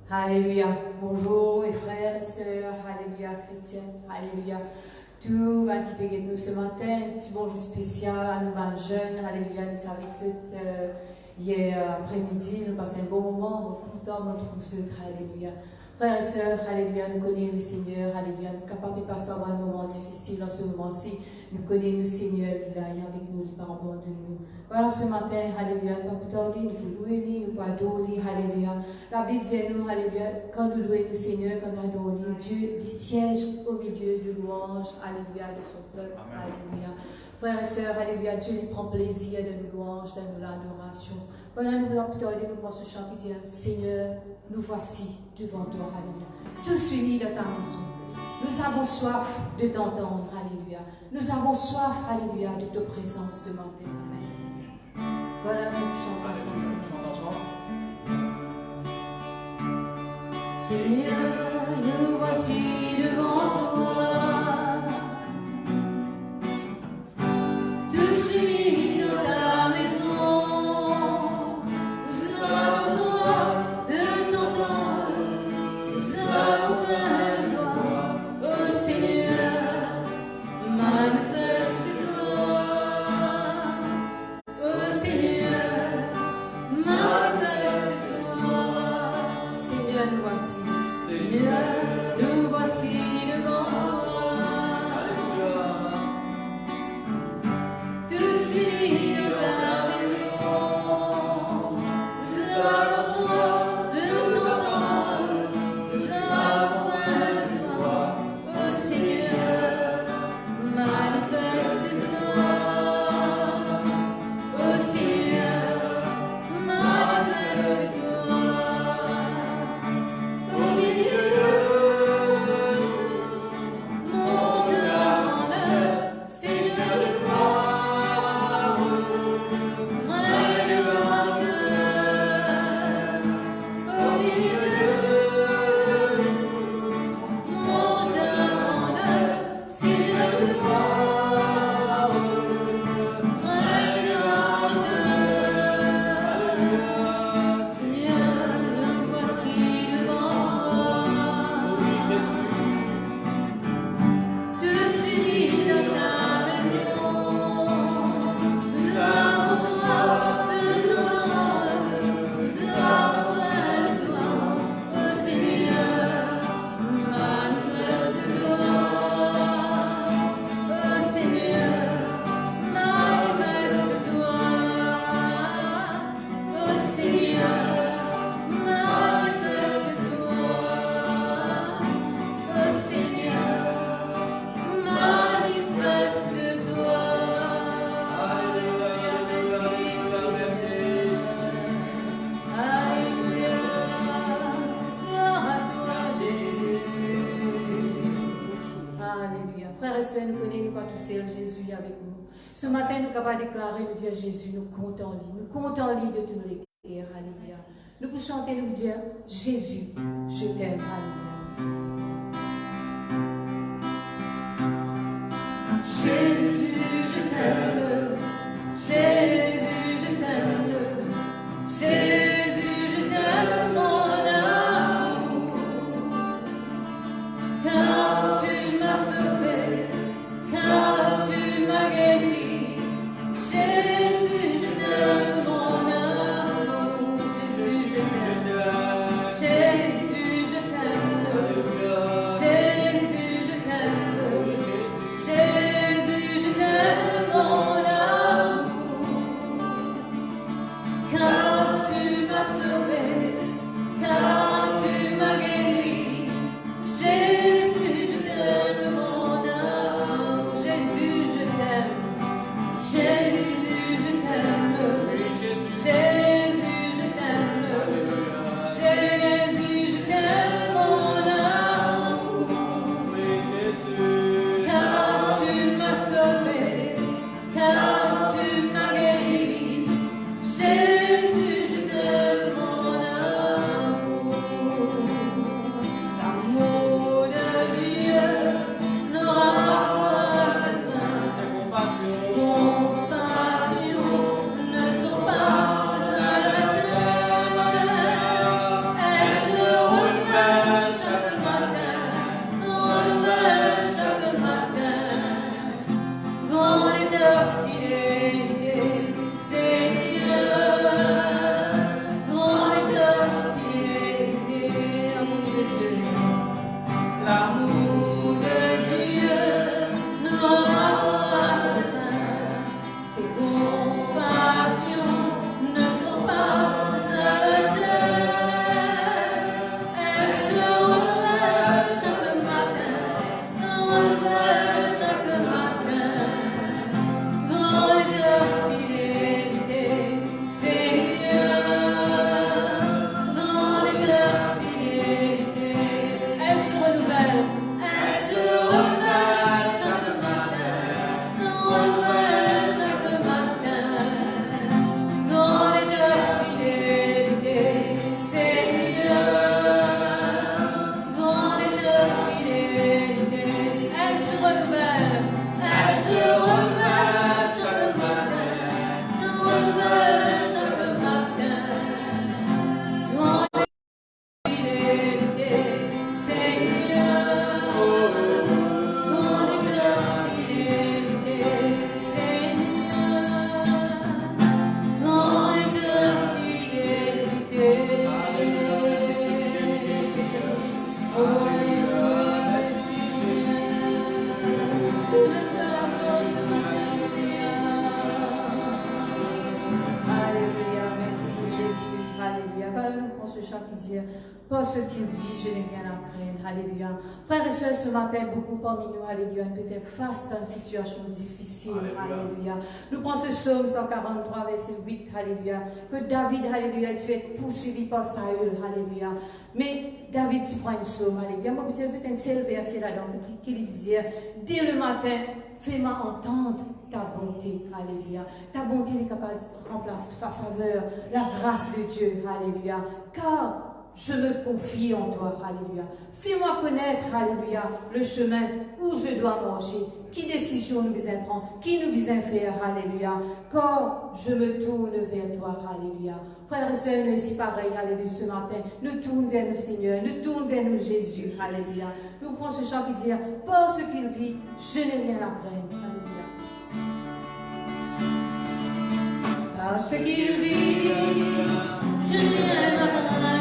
Alléluia. Bonjour mes frères et sœurs. Alléluia chrétiens. Alléluia. Tout va qui peut nous ce matin. Un petit bonjour spécial à nous jeunes. Alléluia. Nous avec ceux hier après-midi. Nous passons un bon moment. Nous contents de notre ceux. Alléluia. Frères et sœurs, alléluia, nous connaissons le Seigneur, alléluia, nous sommes capables de passer par un moment difficile en ce moment-ci. Nous connaissons le Seigneur, il est avec nous, il est par rapport de nous. Voilà ce matin, alléluia, nous ne pouvons pas nous louer, nous ne pouvons pas adorer, alléluia. La Bible dit nous, alléluia, quand nous louons le Seigneur, quand nous adorons Dieu, il siège au milieu de louanges, alléluia, de son peuple, alléluia. Frères et sœurs, alléluia, Dieu lui prend plaisir de nous louanges, de nous l'adoration. Voilà, nous voulons plutôt nous prendre ce chant qui dit, Seigneur, nous voici devant toi, alléluia. Tous unis dans ta maison. Nous avons soif de t'entendre, alléluia. Nous avons soif, alléluia, de ta présence ce matin, amen. Voilà, nous chantons ensemble. Seigneur, nous voici devant toi. Tous unis dans ta maison. Nous avons soif de t'entendre. Nous avons faim de toi. Oh Seigneur, manifeste-toi. Oh Seigneur, manifeste-toi. Seigneur, nous voici. Seigneur, nous voici devant toi. Tous unis dans ta maison. Nous avons soif de t'entendre. Nous avons faim de toi. Oh Seigneur, manifeste-toi. Oh Seigneur, manifeste-toi. Au milieu, montre ta grandeur, Seigneur de gloire. Règne dans nos cœurs. Au milieu, montre ta grandeur, Seigneur de gloire. Règne dans nos cœurs. Seigneur, nous voici devant toi. Tous unis dans ta maison. Nous avons soif de t'entendre. Nous avons faim de toi. Oh Seigneur, manifeste-toi. Oh Seigneur, manifeste-toi. Oh Seigneur, manifeste-toi. Oh Seigneur, manifeste-toi. Alléluia, merci. Alléluia, gloire à toi, Jésus. Alléluia. Frères et sœurs, nous connaissons pas tout seul, Jésus est avec nous. Ce matin, nous sommes capables de déclarer, nous dire Jésus, nous comptons en lui. Nous comptons en lui de tous nos guerres. Alléluia. Nous pouvons chanter, nous dire Jésus, je t'aime. Alléluia. Jésus, je t'aime. Jésus, je t'aime. Jésus, je t'aime, mon amour. Car tu m'as sauvé, car tu m'as guéri. Jésus, je t'aime, mon amour. Jésus, je t'aime. Jésus, je t'aime. Jésus, je t'aime. Jésus, Pas ce qu'il vit, je n'ai rien à craindre. Alléluia. Frères et sœurs, ce matin, beaucoup parmi nous, alléluia, peut-être face à une situation difficile. Alléluia. Nous prenons ce psaume 143, verset 8. Alléluia. Que David, alléluia, tu es poursuivi par Saül. Alléluia. Mais David, tu prends une psaume. Alléluia. Moi, je c'est un seul verset là-dedans qui disait, dès le matin, fais-moi entendre ta bonté, alléluia. Ta bonté est capable de remplacer ta faveur, la grâce de Dieu, alléluia. Car je me confie en toi, alléluia. Fais-moi connaître, alléluia, le chemin où je dois marcher. Qui décision nous besoin prendre, qui nous besoin faire, alléluia. Car je me tourne vers toi, alléluia. Frères et sœurs, nous ici pareil, alléluia, ce matin, nous tournons vers nous, Seigneur, nous tournons vers nous, Jésus, alléluia. Nous prenons ce chant qui dit, par ce qu'il vit, je n'ai rien à craindre, alléluia. Parce qu'il vit, je n'ai rien à craindre.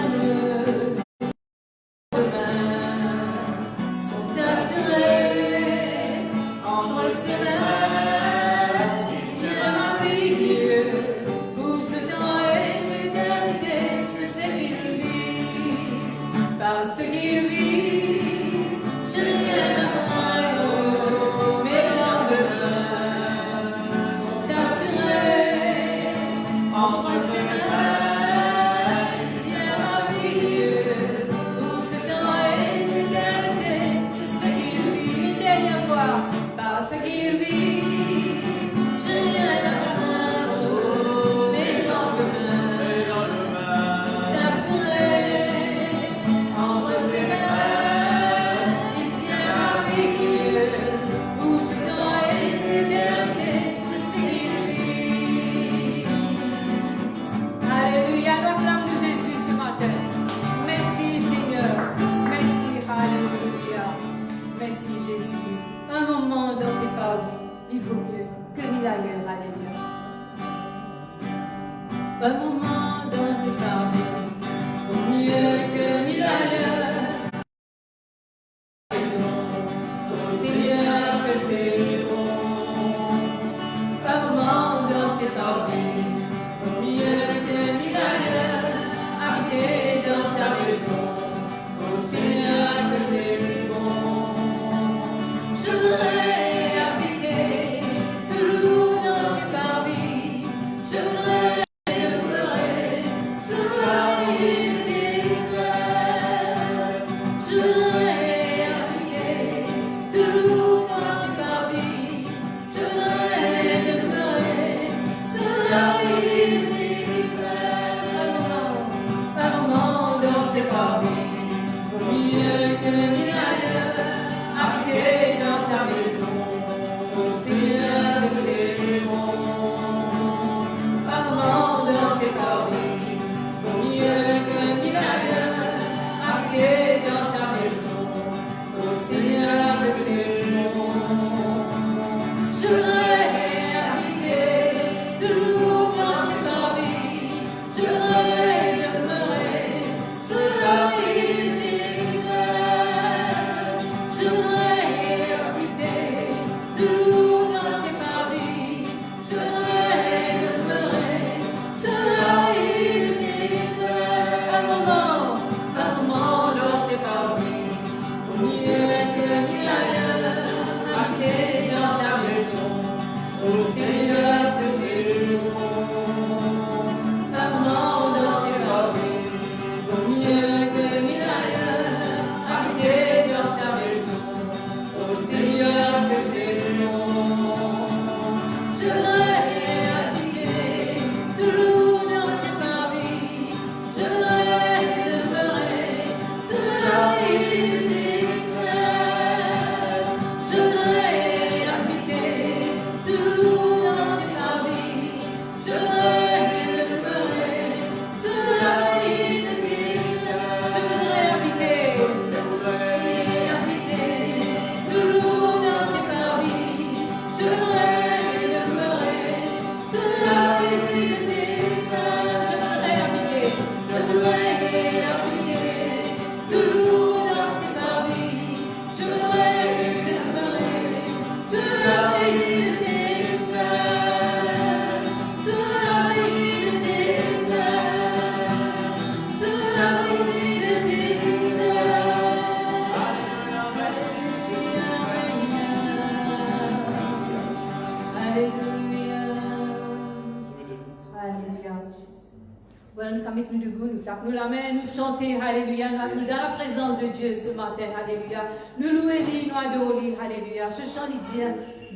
allons nous mettre nous debout, nous tapons la main, nous chanter, alléluia, nous dans la présence de Dieu ce matin, alléluia. Nous louons, nous adorons, alléluia. Ce chant dit,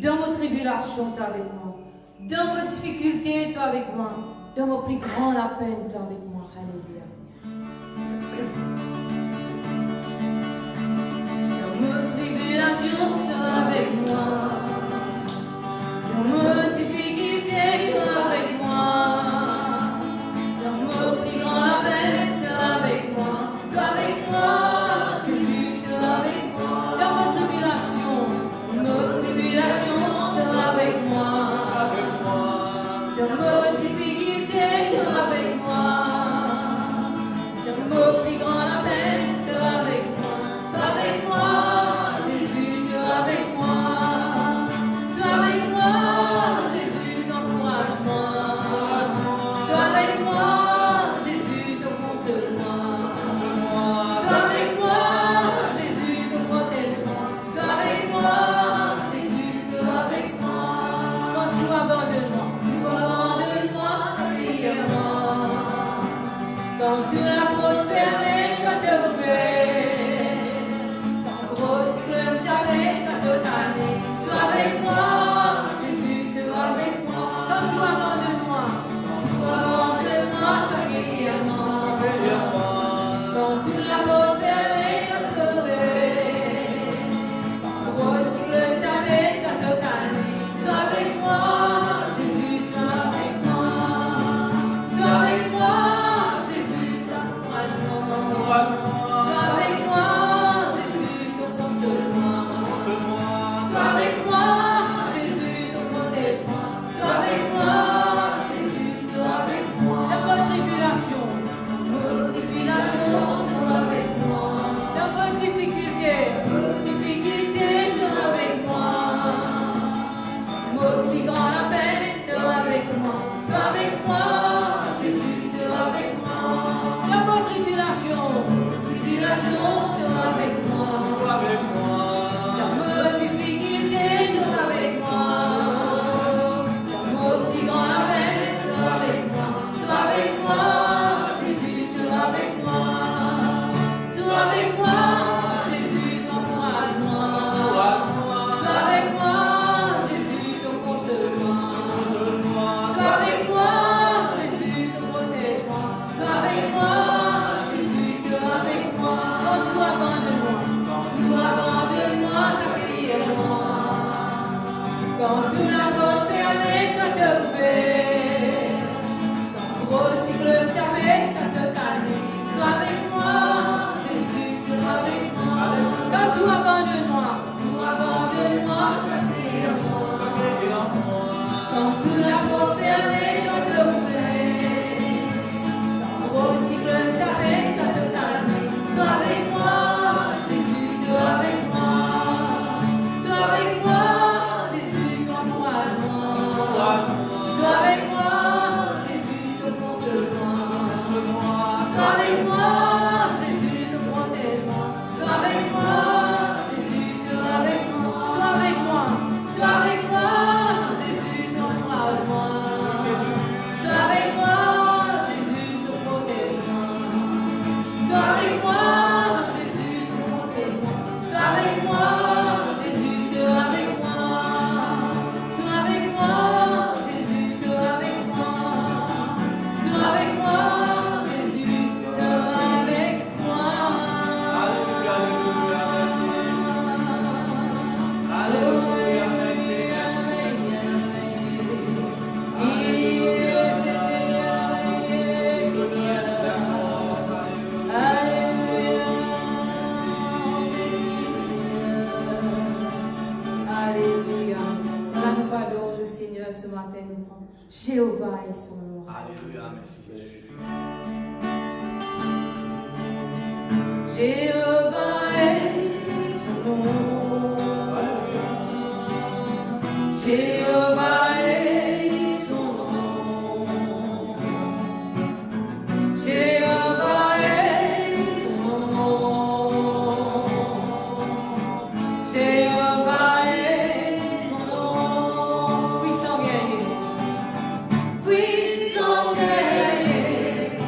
dans vos tribulations, tu es avec moi. Dans vos difficultés, tu es avec moi. Dans vos plus grands la peine, tu es avec moi, alléluia. Dans vos tribulations, tu es avec moi. Dans vos difficultés, tu es avec moi. Dans vos plus grands la peine, tu es avec moi. Tu es avec moi, Jésus, tu es avec moi. Dans vos tribulations, tu es avec moi. Dans vos difficultés, tu es avec moi. Dans vos plus grands la peine, tu es avec moi. Tu es avec moi, Jésus, tu es avec moi. Tu es avec moi, Jésus, t'encourage-moi. Tu es avec moi, Jésus, te console-moi. Tu es avec moi, Jésus, te protège-moi. Tu es avec moi, Jésus, tu es avec moi. Quand tu abandonnes-moi, prière-moi. Quand tu la porte fermée, quand tu ouvert, quand gros cyclone t'avait, quand tu tanné, tu es avec moi, Jésus, tu es avec moi. Quand tu abandonnes-moi, prière-moi. Quand tu la porte fermée, quand tu ouvert, quand gros cyclone t'avait, quand tu tanné, tu es avec moi, Jésus, tu es avec moi. Tu es avec moi, Jésus, t'encourage-moi. Tu es avec moi, Jésus, te console-moi. Tu es avec moi, Jésus, te protège-moi. Tu es avec moi, Jésus, tu es avec moi. Dans vos tribulations, tu es avec moi. Dans vos difficultés, tu es avec moi. Mon plus grand la peine, tu es avec moi. Tu es avec moi, Jésus, tu es avec moi. Dans vos tribulations, tu es avec moi. Dans vos difficultés, tu es avec moi. Dans mon plus grand la peine, tu es avec moi. Tu es avec moi, Jésus, tu es avec moi. Tu es avec moi, Jésus, t'encourage-moi. Tu es avec moi, Jésus, te console-moi. Tu es avec moi, Jésus, te protège-moi. Tu es avec moi, Jésus, tu es avec moi. Quand tu abandonnes-moi, t'accueilles-moi. Quand tu la porte fermée, quand tu ouvert, quand gros cyclone t'avait, quand tu calmé, tu es avec moi, Jésus, tu es avec moi. Quand tu abandonnes-moi, t'accueilles-moi. Quand tu la porte fermée, quand tu ouvert, quand gros cyclone t'avait, quand tu calmé, tu es avec moi, Jésus, tu es avec moi. Tu es avec moi, Jésus, t'encourage-moi. Tu es avec moi, Jésus, te console-moi. Tu es avec moi, Jésus, te protège-moi. Tu es avec moi, Jésus, tu es avec moi. Tu es avec moi, Jésus, t'encourage-moi. Tu es avec moi, Jésus, te protège-moi. Tu es avec moi, Jésus, te console-moi. Tu es avec moi, Jésus, tu es avec moi. Tu es avec moi, Jésus, tu es avec moi. Tu es avec moi, Jésus, tu es avec moi. Alléluia, alléluia, alléluia. Nous pardon le Seigneur ce matin. Jéhovah est son nom. Alléluia, merci Jésus. Jéhovah est son nom. Jéhovah est son nom. Jéhovah est son nom. Jéhovah est son nom. Puissant guerrier. Puissant guerrier.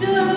To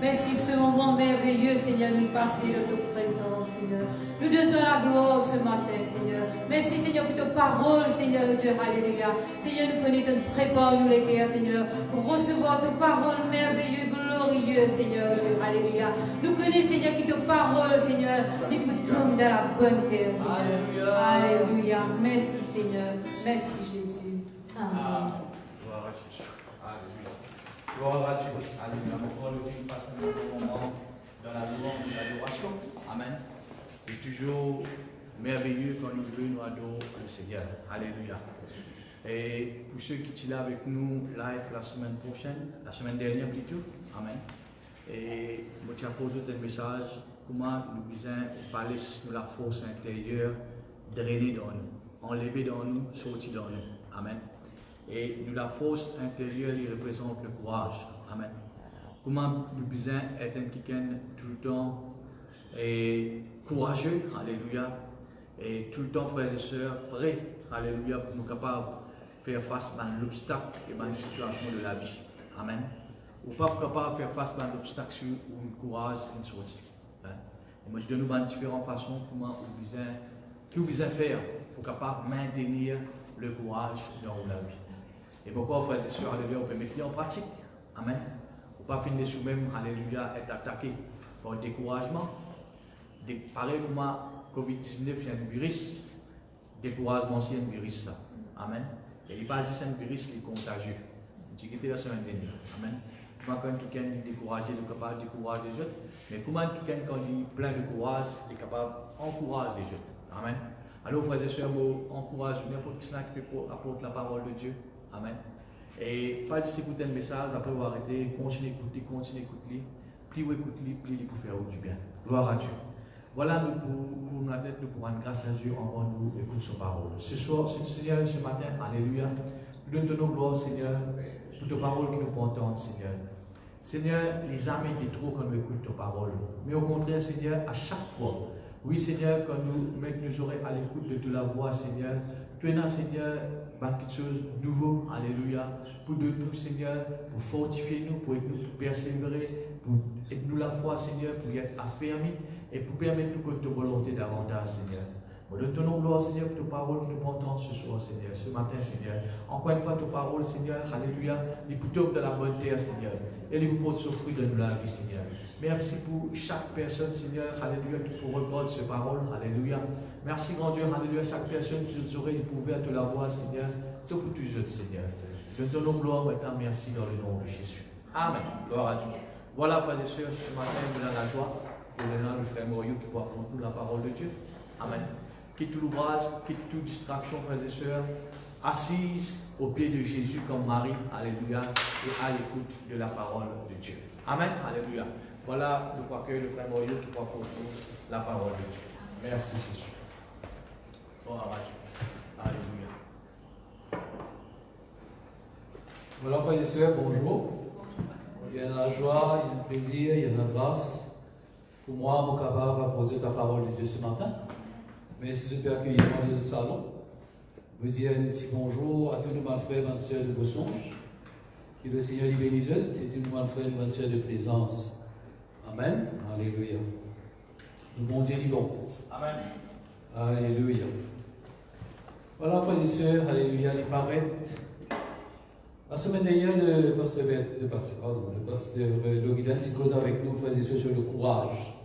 Merci pour ce moment merveilleux, Seigneur, nous passer de ta présence, Seigneur. Nous donnons la gloire ce matin, Seigneur. Merci, Seigneur, pour ta parole, Seigneur Dieu. Alléluia. Seigneur, nous connaissons, prépare-nous les cœurs, Seigneur, pour recevoir ta parole merveilleuse, glorieuse, Seigneur Dieu. Alléluia. Nous connaissons, Seigneur, qui ta parole, Seigneur, nous tombe dans la bonne terre, Seigneur. Alléluia. Merci, Seigneur. Merci, Jésus. Amen. Gloire à Jésus. Alléluia. Gloire à Dieu. Alléluia. Encore le film passe un bon moment dans la louange de l'adoration. Amen. Et toujours merveilleux quand nous adorons le Seigneur. Alléluia. Et pour ceux qui sont là avec nous live la semaine prochaine, la semaine dernière plutôt. Amen. Et je tiens à poser un message comment nous besoin parler de la force intérieure drainer dans nous, enlever dans nous, sortir dans nous. Amen. Et la force intérieure, il représente le courage. Amen. Comment nous besoin être quelqu'un tout le temps et courageux, alléluia, et tout le temps, frères et sœurs, prêts, alléluia, pour nous capables de faire face à l'obstacle et à la situation de la vie. Amen. Ou pas capable de faire face à l'obstacle ou le courage et une sortie. Hein? Et moi, je donne nous différentes façons comment nous besoin faire pour capable maintenir le courage dans la vie. Et pourquoi, frères et sœurs, alléluia, on peut mettre en pratique. Amen. Ou pas finir sous même, alléluia, être attaqué par le découragement. Pareil comme COVID-19, il y a un virus. Découragement, c'est un virus. Amen. Et il n'est pas juste un virus, il est contagieux. J'ai quitté la semaine dernière. Amen. Comment quand quelqu'un est découragé, il est capable de décourager les autres. Mais comment quelqu'un, quand il est plein de courage, il est capable d'encourager les autres. Amen. Alors, frères et sœurs, encourage n'importe qui peut apporter la parole de Dieu. Amen. Et pas juste écouter un message, après vous arrêter, continuez à écouter, plus vous écoutez, plus il pour faire du bien. Gloire à Dieu. Voilà, nous pour nous tête, nous pour rendre grâce à Dieu en nous écoute sa parole. Ce soir, Seigneur, ce matin, alléluia, nous donnons gloire, Seigneur, pour ta parole qui nous peut entendre, Seigneur. Seigneur, les âmes étaient trop quand nous écoutons ta parole. Mais au contraire, Seigneur, à chaque fois, oui, Seigneur, quand nous mettons nos oreilles à l'écoute de toute la voix, Seigneur, tu es là, Seigneur, quelque chose de nouveau, alléluia, pour de nous, Seigneur, pour fortifier nous, pour persévérer, pour aider nous la foi, Seigneur, pour y être affermis et pour permettre nous que ta volonté davantage, Seigneur. Nous donne ton nom, gloire, Seigneur, pour ta parole que nous entendons ce soir, Seigneur, ce matin, Seigneur. Encore une fois, ta parole, Seigneur, alléluia, les plutôt de la bonne terre, Seigneur, et les portes ce fruit de nous la vie, Seigneur. Merci pour chaque personne, Seigneur, alléluia, qui pour regarder cette parole, alléluia. Merci, grand Dieu, alléluia, chaque personne qui nous aurait ouvert de la voix, Seigneur, tout pour tous autres, Seigneur. Je te donne gloire maintenant, merci dans le nom de Jésus. Amen. Gloire à Dieu. Voilà, frères et sœurs, ce matin, nous avons la joie pour le nom du frère Morio qui pourra apporter nous la parole de Dieu. Amen. Quitte tout l'ouvrage, quitte toute distraction, frères et sœurs, assise au pied de Jésus comme Marie, alléluia, et à l'écoute de la parole de Dieu. Amen. Alléluia. Voilà, nous accueillons le frère Morio qui pourra apporter la parole de Dieu. Merci Jésus. Gloire à Dieu. Alléluia. Voilà, frères et sœurs, bonjour. Il y a la joie, il y a le plaisir, il y a la grâce. Pour moi, mon capable va poser ta parole de Dieu ce matin. Mais si je peux accueillir dans le salon, je veux dire un petit bonjour à tous nos frères et sœurs de Bosonge. Que le Seigneur les bénisse et tous nos frères et sœurs de Plaisance. Amen. Alléluia. Le bon Dieu est bon. Amen. Alléluia. Voilà, frères et sœurs, alléluia, les paraître. La semaine dernière, le pasteur Logidan cause avec nous, frères et sœurs, sur le courage.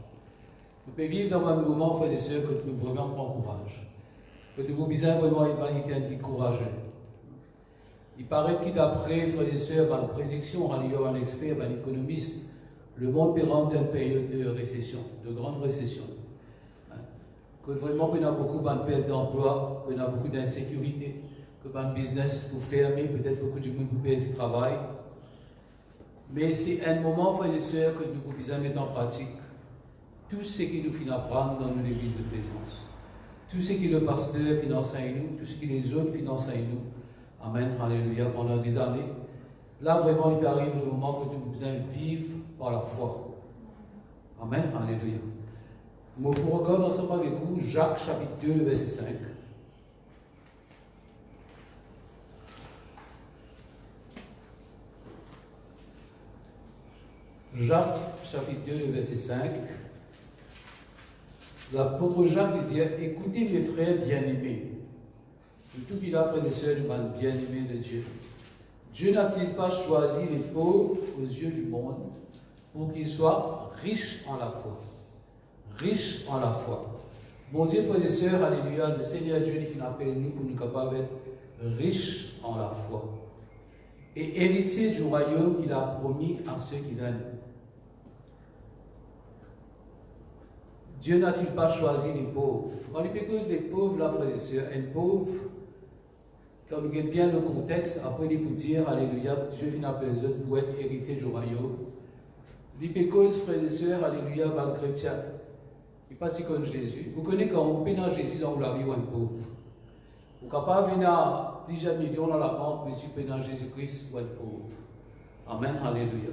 Nous pouvons vivre dans un moment, frères et sœurs, que nous vraiment prendre courage. Que nous besoin vraiment être courageux. Il paraît que d'après, frères et sœurs, une prédiction, un expert, un économiste, le monde peut rentrer dans une période de récession, de grande récession. Que vraiment, qu'on a beaucoup de perte d'emploi, qu'on a beaucoup d'insécurité, que le business pour fermer, peut-être beaucoup de monde pour perdre du travail. Mais c'est un moment, frères et sœurs, que nous pouvons mettre en pratique tout ce qui nous finit apprendre dans l'église de Plaisance. Tout ce que le pasteur finance à nous, tout ce que les autres financent à nous. Amen, alléluia, pendant des années. Là, vraiment, il arrive le moment que nous besoin vivre par la foi. Amen, alléluia. Nous regardons ensemble avec vous Jacques chapitre 2, le verset 5. Jacques, chapitre 2, le verset 5. L'apôtre Jacques dit, écoutez mes frères bien-aimés. Tout qu'il a, frères et sœurs, bien-aimés de Dieu. Dieu n'a-t-il pas choisi les pauvres aux yeux du monde pour qu'ils soient riches en la foi? Riches en la foi. Mon Dieu, frères et sœurs, alléluia, le Seigneur Dieu qui nous appelle nous pour nous capables d'être riches en la foi. Et héritiers du royaume qu'il a promis à ceux qui l'aiment. Dieu n'a-t-il pas choisi les pauvres? Quand il cause les pauvres, là, frères et sœurs, un pauvre, quand on regarde bien le contexte, après il peut dire, alléluia, Dieu vient appeler les autres pour être héritier du royaume. Il cause, frères et sœurs, alléluia, ben chrétien. Il n'est pas si comme Jésus. Vous connaissez quand on paie dans Jésus dans la vie ou un pauvre. Vous n'êtes pas venir à plusieurs millions dans la banque, mais si vous paie dans Jésus-Christ ou un pauvre. Amen, alléluia.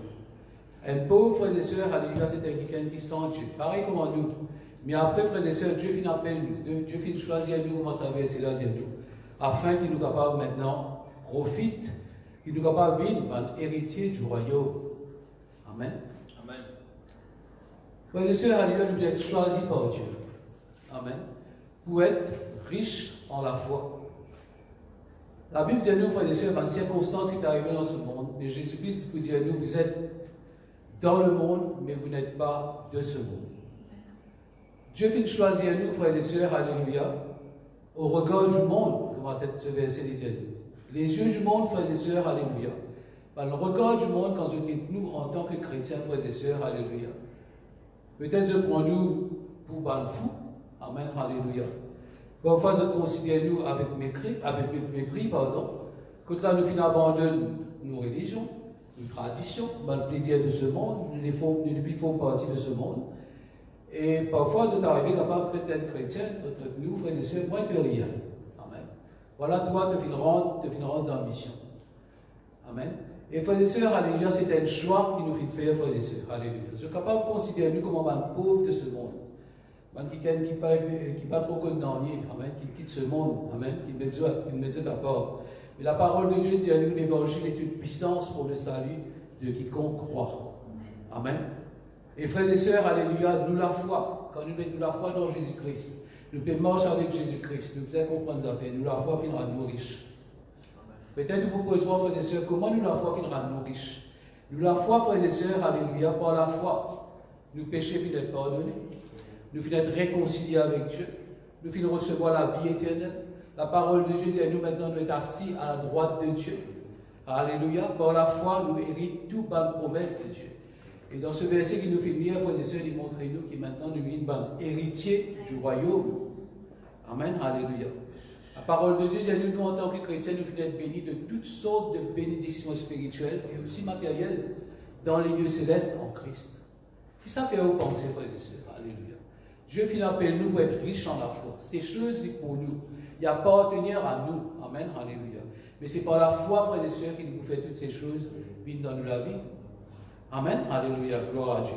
Un pauvre, frères et sœurs, alléluia, c'est quelqu'un qui sent Dieu. Pareil comme nous. Mais après, frères et sœurs, Dieu finit appelle nous. Dieu finit choisir nous, comment ça va, c'est là, nous. Afin qu'il nous capable maintenant, profite, qu'il nous capable vivre héritier du royaume. Amen. Amen. Frères et sœurs, alléluia, nous voulons être choisis par Dieu. Amen. Pour être riches en la foi. La Bible dit à nous, frères et sœurs, dans les circonstances qui sont arrivées dans ce monde, mais Jésus-Christ vous dit à nous, vous êtes dans le monde, mais vous n'êtes pas de ce monde. Dieu vient choisir nous, frères et sœurs, alléluia, au regard du monde, comment ce verset dit. Les yeux du monde, frères et sœurs, alléluia. Par le regard du monde, quand je dis nous, en tant que chrétiens, frères et sœurs, alléluia. Peut-être je prends nous pour un fou, amen, alléluia. Parfois, je considère nous avec mépris, pardon, que là, nous finissons abandonner nos religions, nos traditions, le plaisir de ce monde, nous ne plus faisons partie de ce monde. Et parfois, c'est arrivé capable de traiter un chrétien, de traiter nous, frères et sœurs, moins que rien. Amen. Voilà, toi, tu viens rendre d'ambition. Amen. Et frères et sœurs, alléluia, c'est un choix qui nous fait faire, frères et sœurs. Alléluia. Je suis capable de considérer nous comme un pauvre de ce monde. Quelqu'un qui n'est pas trop condamné, amen, qui quitte ce monde, amen, qui met Dieu d'abord. Mais la parole de Dieu dit à nous, l'évangile est une puissance pour le salut de quiconque croit. Amen. Et frères et sœurs, alléluia, nous la foi, quand nous mettons la foi dans Jésus-Christ, nous pouvons marcher avec Jésus-Christ, nous pouvons comprendre ça, nous la foi finira nous riches. Peut-être vous posez, frères et sœurs, comment nous la foi finira nous riches? Nous la foi, frères et sœurs, alléluia, par la foi, nous péchés finissent être pardonnés, nous finissons être réconciliés avec Dieu, nous finissons recevoir la vie éternelle. La parole de Dieu dit à nous maintenant, nous sommes assis à la droite de Dieu. Alléluia, par la foi, nous héritons toute bonne promesse de Dieu. Et dans ce verset qui nous fait lire, frères et sœurs, il montre nous qui maintenant nous sommes héritiers du royaume. Amen, alléluia. La parole de Dieu dit à nous, en tant que chrétiens, nous finissons être bénis de toutes sortes de bénédictions spirituelles et aussi matérielles dans les lieux célestes en Christ. Qui ça fait vous penser, frères et sœurs? Alléluia. Dieu finit appelle nous pour être riches en la foi. Ces choses pour nous. Il appartenir à nous. Amen, alléluia. Mais c'est par la foi, frères et sœurs, qu'il nous fait toutes ces choses viennent dans la vie. Amen, alléluia, gloire à Dieu.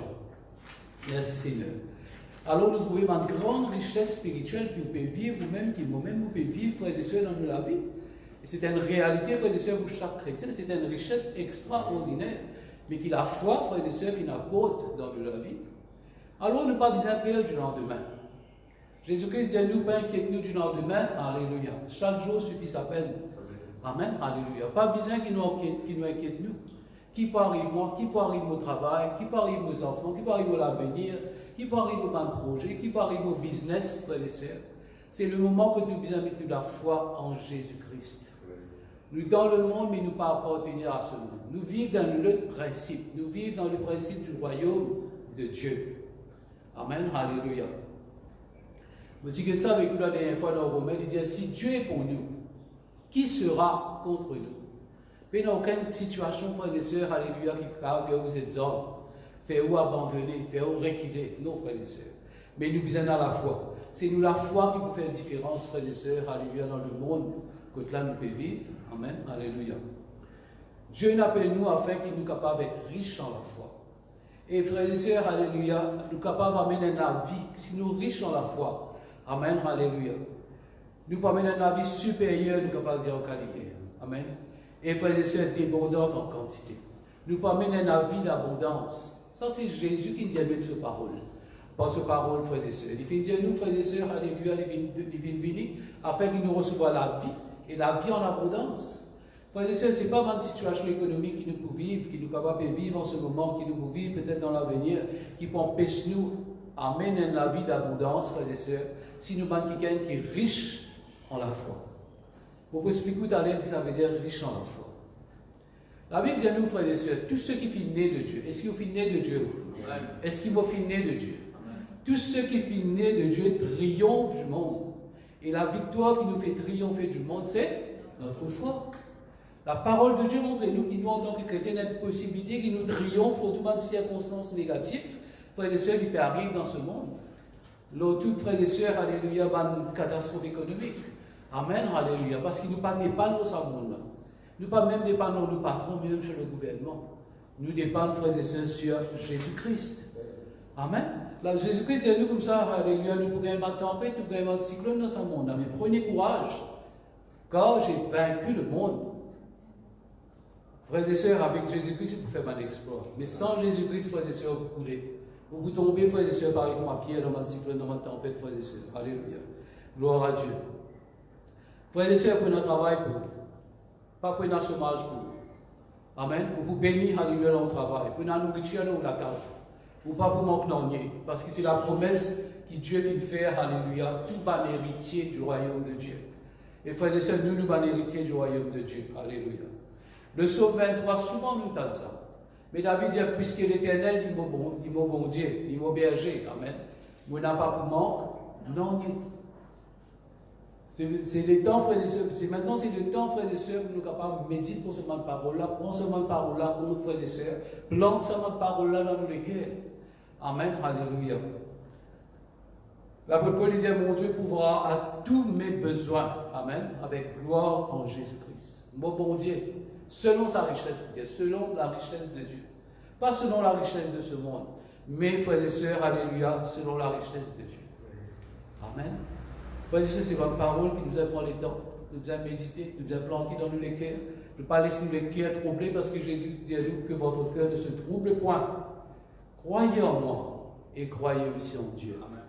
Merci Seigneur. Alors nous trouvons une grande richesse spirituelle qui vous peut vivre, ou même qui vous-même vous pouvez vivre, frères et sœurs, dans la vie. Et c'est une réalité, frères et sœurs, pour chaque chrétien, c'est une richesse extraordinaire, mais qui la foi, frères et sœurs, qui apporte dans la vie. Alors nous n'avons pas besoin de prier du lendemain. Jésus-Christ dit à nous, pas inquiétez-nous du lendemain, alléluia. Chaque jour suffit sa peine. Amen, alléluia. Pas besoin qu'il nous inquiète nous. Qui peut arriver moi, qui peut arriver au travail, qui peut arriver aux enfants, qui peut arriver à l'avenir, qui peut arriver au projet, qui peut arriver au business, frères et sœurs. C'est le moment que nous devons mettre la foi en Jésus-Christ. Nous dans le monde, mais nous pas appartenir à ce monde. Nous vivons dans le principe. Nous vivons dans le principe du royaume de Dieu. Amen, alléluia. Je dis que ça avec nous la dernière fois dans Romains, il dit, si Dieu est pour nous, qui sera contre nous? Mais dans aucune situation, frères et sœurs, alléluia, qui va faire vous êtes hommes, faire vous abandonner, faire vous reculer. Non, frères et sœurs. Mais nous besoin à la foi. C'est nous la foi qui peut faire la différence, frères et sœurs, alléluia, dans le monde que là nous pouvons vivre. Amen, alléluia. Dieu nous appelle nous afin qu'il nous capable d'être riches en la foi. Et frères et sœurs, alléluia, nous capables d'amener la vie, si nous riches en la foi. Amen, alléluia. Nous pouvons amener une vie supérieure, nous capables de dire en qualité. Amen. Et frères et sœurs, débordante en quantité. Nous pouvons amener une vie d'abondance. Ça, c'est Jésus qui nous dit avec cette parole. Par cette parole, frères et sœurs. Il vient dire nous, frères et sœurs, alléluia, il vient venir afin qu'il nous reçoive la vie, et la vie en abondance. Frères et sœurs, ce n'est pas une situation économique qui nous peut vivre, qui nous est capable de vivre en ce moment, qui nous peut vivre peut-être dans l'avenir, qui peut empêcher nous d'amener la vie d'abondance, frères et sœurs, si nous avons quelqu'un qui est riche en la foi. Pour vous expliquer tout à l'heure, ça veut dire riche en la foi. La Bible dit à nous, frères et sœurs, tous ceux qui sont nés de Dieu, est-ce qu'ils sont nés de Dieu? Est-ce qu'ils sont nés de Dieu? Tous ceux qui sont nés de Dieu triomphent du monde. Et la victoire qui nous fait triompher du monde, c'est notre foi. La parole de Dieu montre nous qui nous, en tant que chrétiens, une possibilité qui nous triomphe autour de circonstances négatives, frères et sœurs, qui arrivent dans ce monde. Tout, frères et sœurs, alléluia, une catastrophe économique. Amen, alléluia. Parce qu'il nous n'est pas dans ce monde-là. Nous pas même dépendons de nos patrons, mais même sur le gouvernement. Nous dépendons, frères et sœurs, sur Jésus-Christ. Amen. Là, Jésus-Christ dit nous comme ça, alléluia, nous pouvons une tempête, nous pouvons un cyclone dans ce monde. Mais prenez courage, car j'ai vaincu le monde. Frères et sœurs, avec Jésus-Christ, vous faites un exploit. Mais sans Jésus-Christ, frères et sœurs, vous coulez. Vous tombez, frères et sœurs, par exemple, à pied dans un cyclone, dans une tempête, frères et sœurs. Alléluia. Gloire à Dieu. Frères et sœurs, prenez un travail pour vous. Pas prenez un chômage pour vous. Amen. Pour vous bénir, alléluia, dans le travail. Prenez la nourriture dans la cave. Ou pas pour manquer, parce que c'est la promesse que Dieu vient faire, alléluia, tout bon héritier du royaume de Dieu. Et frères et sœurs, nous sommes héritiers du royaume de Dieu. Alléluia. Le psaume 23, souvent nous entendons ça. Mais David dit, puisque l'Éternel dit mon bon Dieu, dit mon berger, amen. Moi n'a pas pour manque, non. C'est le temps, frères et sœurs, maintenant c'est le temps, frères et sœurs, que nous sommes capables de méditer pour cette parole-là, prendre cette parole-là pour nos frères et sœurs, plante cette parole-là dans nos cœurs. Amen, alléluia. L'apôtre Paul disait, mon Dieu pourra à tous mes besoins, amen, avec gloire en Jésus-Christ. Mon bon Dieu, selon sa richesse, selon la richesse de Dieu. Pas selon la richesse de ce monde, mais, frères et sœurs, alléluia, selon la richesse de Dieu. Amen. Frères et sœurs, c'est votre parole qui nous apprend les temps, nous a médité, nous a planté dans nos cœurs, ne pas laisser nos cœurs troublés, parce que Jésus dit à nous que votre cœur ne se trouble point. Croyez en moi et croyez aussi en Dieu. Amen.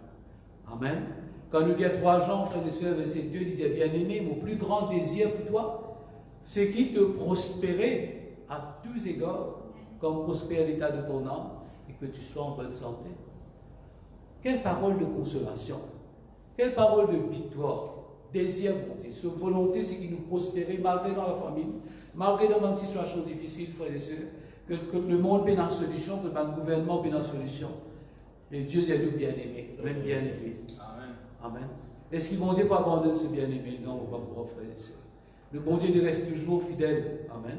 Amen. Quand nous dit à 3 Jean, frères et sœurs, verset 2, disait, bien-aimé, mon plus grand désir pour toi, c'est qu'il te prospérer à tous égards, comme prospère l'état de ton âme, et que tu sois en bonne santé. Quelle parole de consolation, quelle parole de victoire, désir, mon Dieu. Cette volonté, c'est qu'il nous prospère malgré dans la famille, malgré dans une situation difficile, frères et sœurs, que le monde ait une solution, que le gouvernement ait une solution. Et Dieu dit à nous bien-aimés, même bien-aimés. Amen. Amen. Est-ce qu'ils vont dire pas abandonner ce bien-aimé? Non, on va pas pouvoir, frères et sœurs. Le bon Dieu reste toujours fidèle. Amen.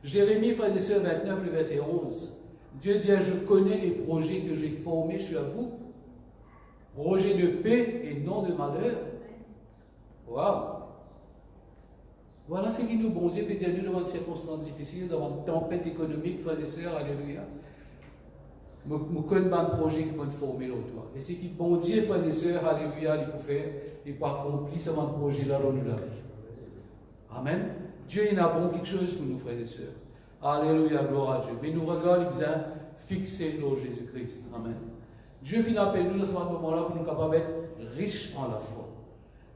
Jérémie, frères et sœurs, 29, le verset 11. Dieu dit, je connais les projets que j'ai formés sur vous. Projets de paix et non de malheur. Waouh! Voilà ce qui nous, bon Dieu, peut dire nous dans des circonstances difficiles, dans une tempête économique, frères et sœurs, alléluia. Nous connaissons un projet qui peut former l'autre. Et c'est qui, bon Dieu, frères et sœurs, alléluia, il peut faire, il peut accomplir ce projet-là dans nos vies. Amen. Dieu, il a bon quelque chose pour nous, frères et sœurs. Alléluia, gloire à Dieu. Mais nous regardons, il vient fixer l'eau Jésus-Christ. Amen. Dieu finit appel nous dans ce moment-là pour nous capables d'être riches en la foi.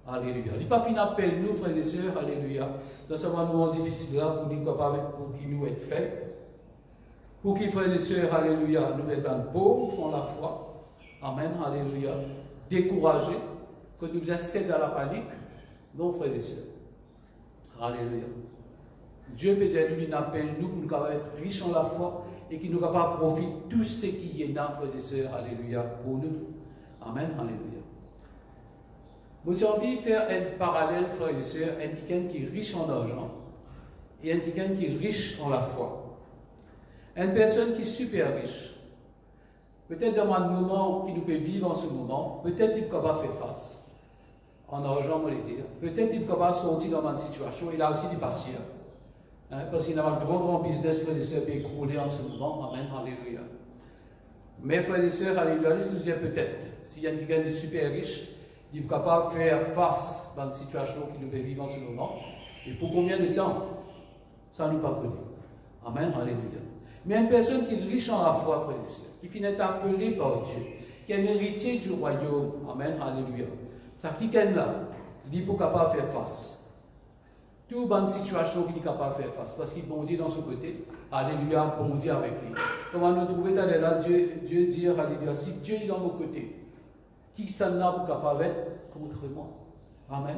Alléluia. Il n'est pas fini appel nous, frères et sœurs, alléluia, dans ce moment difficile-là pour nous capables, pour qu'il nous ait fait. Pour qu'il, frères et sœurs, alléluia, nous être pauvres en la foi. Amen, alléluia. Découragés, que nous cèdent à la panique. Non, frères et sœurs. Alléluia. Dieu peut dire nous appelle nous pour nous capables d'être riches en la foi et qu'il nous capable de profiter de tout ce qui est là, frères et sœurs, alléluia, pour nous. Amen, alléluia. J'ai envie de faire un parallèle, frères et sœurs, un quelqu'un qui est riche en argent et un quelqu'un qui est riche en la foi. Une personne qui est super riche, peut-être dans un moment qui nous peut vivre en ce moment, peut-être il peut pas faire face. En argent, on va le dire. Peut-être il peut pas sortir dans une situation, il a aussi des patients. Parce qu'il a un grand business, frères et sœurs, qui est écroulé en ce moment. Amen, alléluia. Mais, frères et sœurs, alléluia, laissez-nous dire peut-être, s'il y a quelqu'un de super riche, il est capable de faire face dans une situation qui nous peut vivre en ce moment. Et pour combien de temps? Ça nous pas connu. Amen, alléluia. Mais une personne qui est riche en la foi, frères et sœurs, qui finit appelée par Dieu, qui est un héritier du royaume, amen, alléluia. Ça qui est là, il est capable de faire face. Toute bonne situation qu'il est capable de faire face, parce qu'il bondit dans son côté, alléluia, bondit avec lui. Comment nous trouver dans là, Dieu dit, alléluia, si Dieu est dans mon côté, qui s'en a pour capable être contre moi? Amen.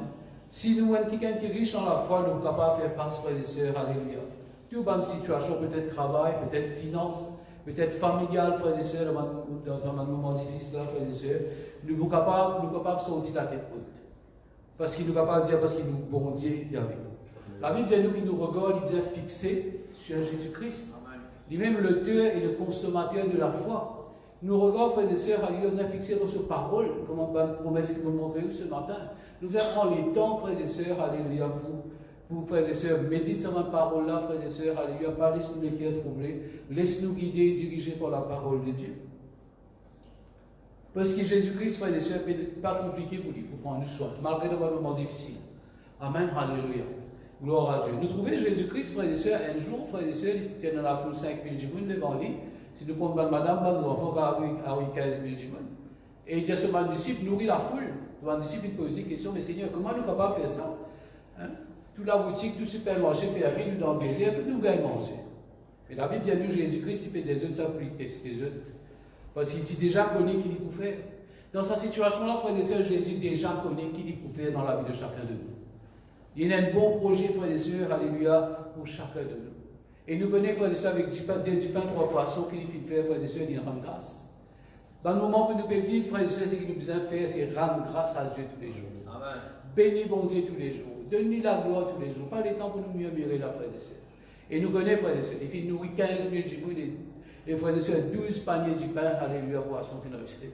Si nous, quelqu'un qui est riche en la foi, nous sommes capables de faire face, frères et sœurs, alléluia. Toute bonne situation, peut-être travail, peut-être finance, peut-être familial, frères et sœurs, dans un moment difficile, frères et sœurs, nous sommes capables de sortir la tête haute. Parce qu'il nous est capable de dire, parce qu'il nous bondit avec nous. La Bible dit nous qui nous regarde, il dit fixé sur Jésus-Christ. Lui-même l'auteur et le consommateur de la foi. Nous regardons, frères et sœurs, on est fixé dans cette parole, comme on va promettre que nous montrons ce matin. Nous allons prendre les temps, frères et sœurs, alléluia, pour frères et sœurs, méditer sur ma parole-là, frères et sœurs, alléluia, pas laissez-nous les cœurs troublés, laissez-nous guider et diriger par la parole de Dieu. Parce que Jésus-Christ, frères et sœurs, n'est pas compliqué pour lui, pour prendre soin, malgré des moments difficiles. Amen, alléluia. Gloire à Dieu. Nous trouvons Jésus-Christ, frères et sœurs, un jour, frères et sœurs, il était dans la foule 5000 jimoun devant lui. Si nous prenons madame, nos enfants, qui ont 15 000 jimoun. Et il dit à ce disciple, nourrit la foule. Le disciple pose une question, mais Seigneur, comment nous sommes capables de faire ça? Hein? Toute la boutique, tout le supermarché fermé, nous dans le désert, nous gagnons manger. Mais la Bible dit à nous, Jésus-Christ, il fait des autres, ça pour tester les autres. Parce qu'il dit déjà connaît qu'il peut faire. Dans sa situation-là, frères et sœurs, Jésus déjà connaît qu'il peut faire dans la vie de chacun de nous. Il y a un bon projet, frères et sœurs, alléluia, pour chacun de nous. Et nous connaissons, frères et sœurs, avec du pain, 3 poissons qu'il faut faire, frères et sœurs, il rend grâce. Dans le moment que nous pouvons vivre, frères et sœurs, ce qu'il nous besoin de faire, c'est rendre grâce à Dieu tous les jours. Amen. Bénis bon Dieu tous les jours. Donne-lui la gloire tous les jours. Pas le temps pour nous murmurer là, frères et sœurs. Et nous connaissons, frères et sœurs, il fait nourrir 15 000 jimoun, et frères et sœurs, 12 paniers de pain, alléluia, poisson financier.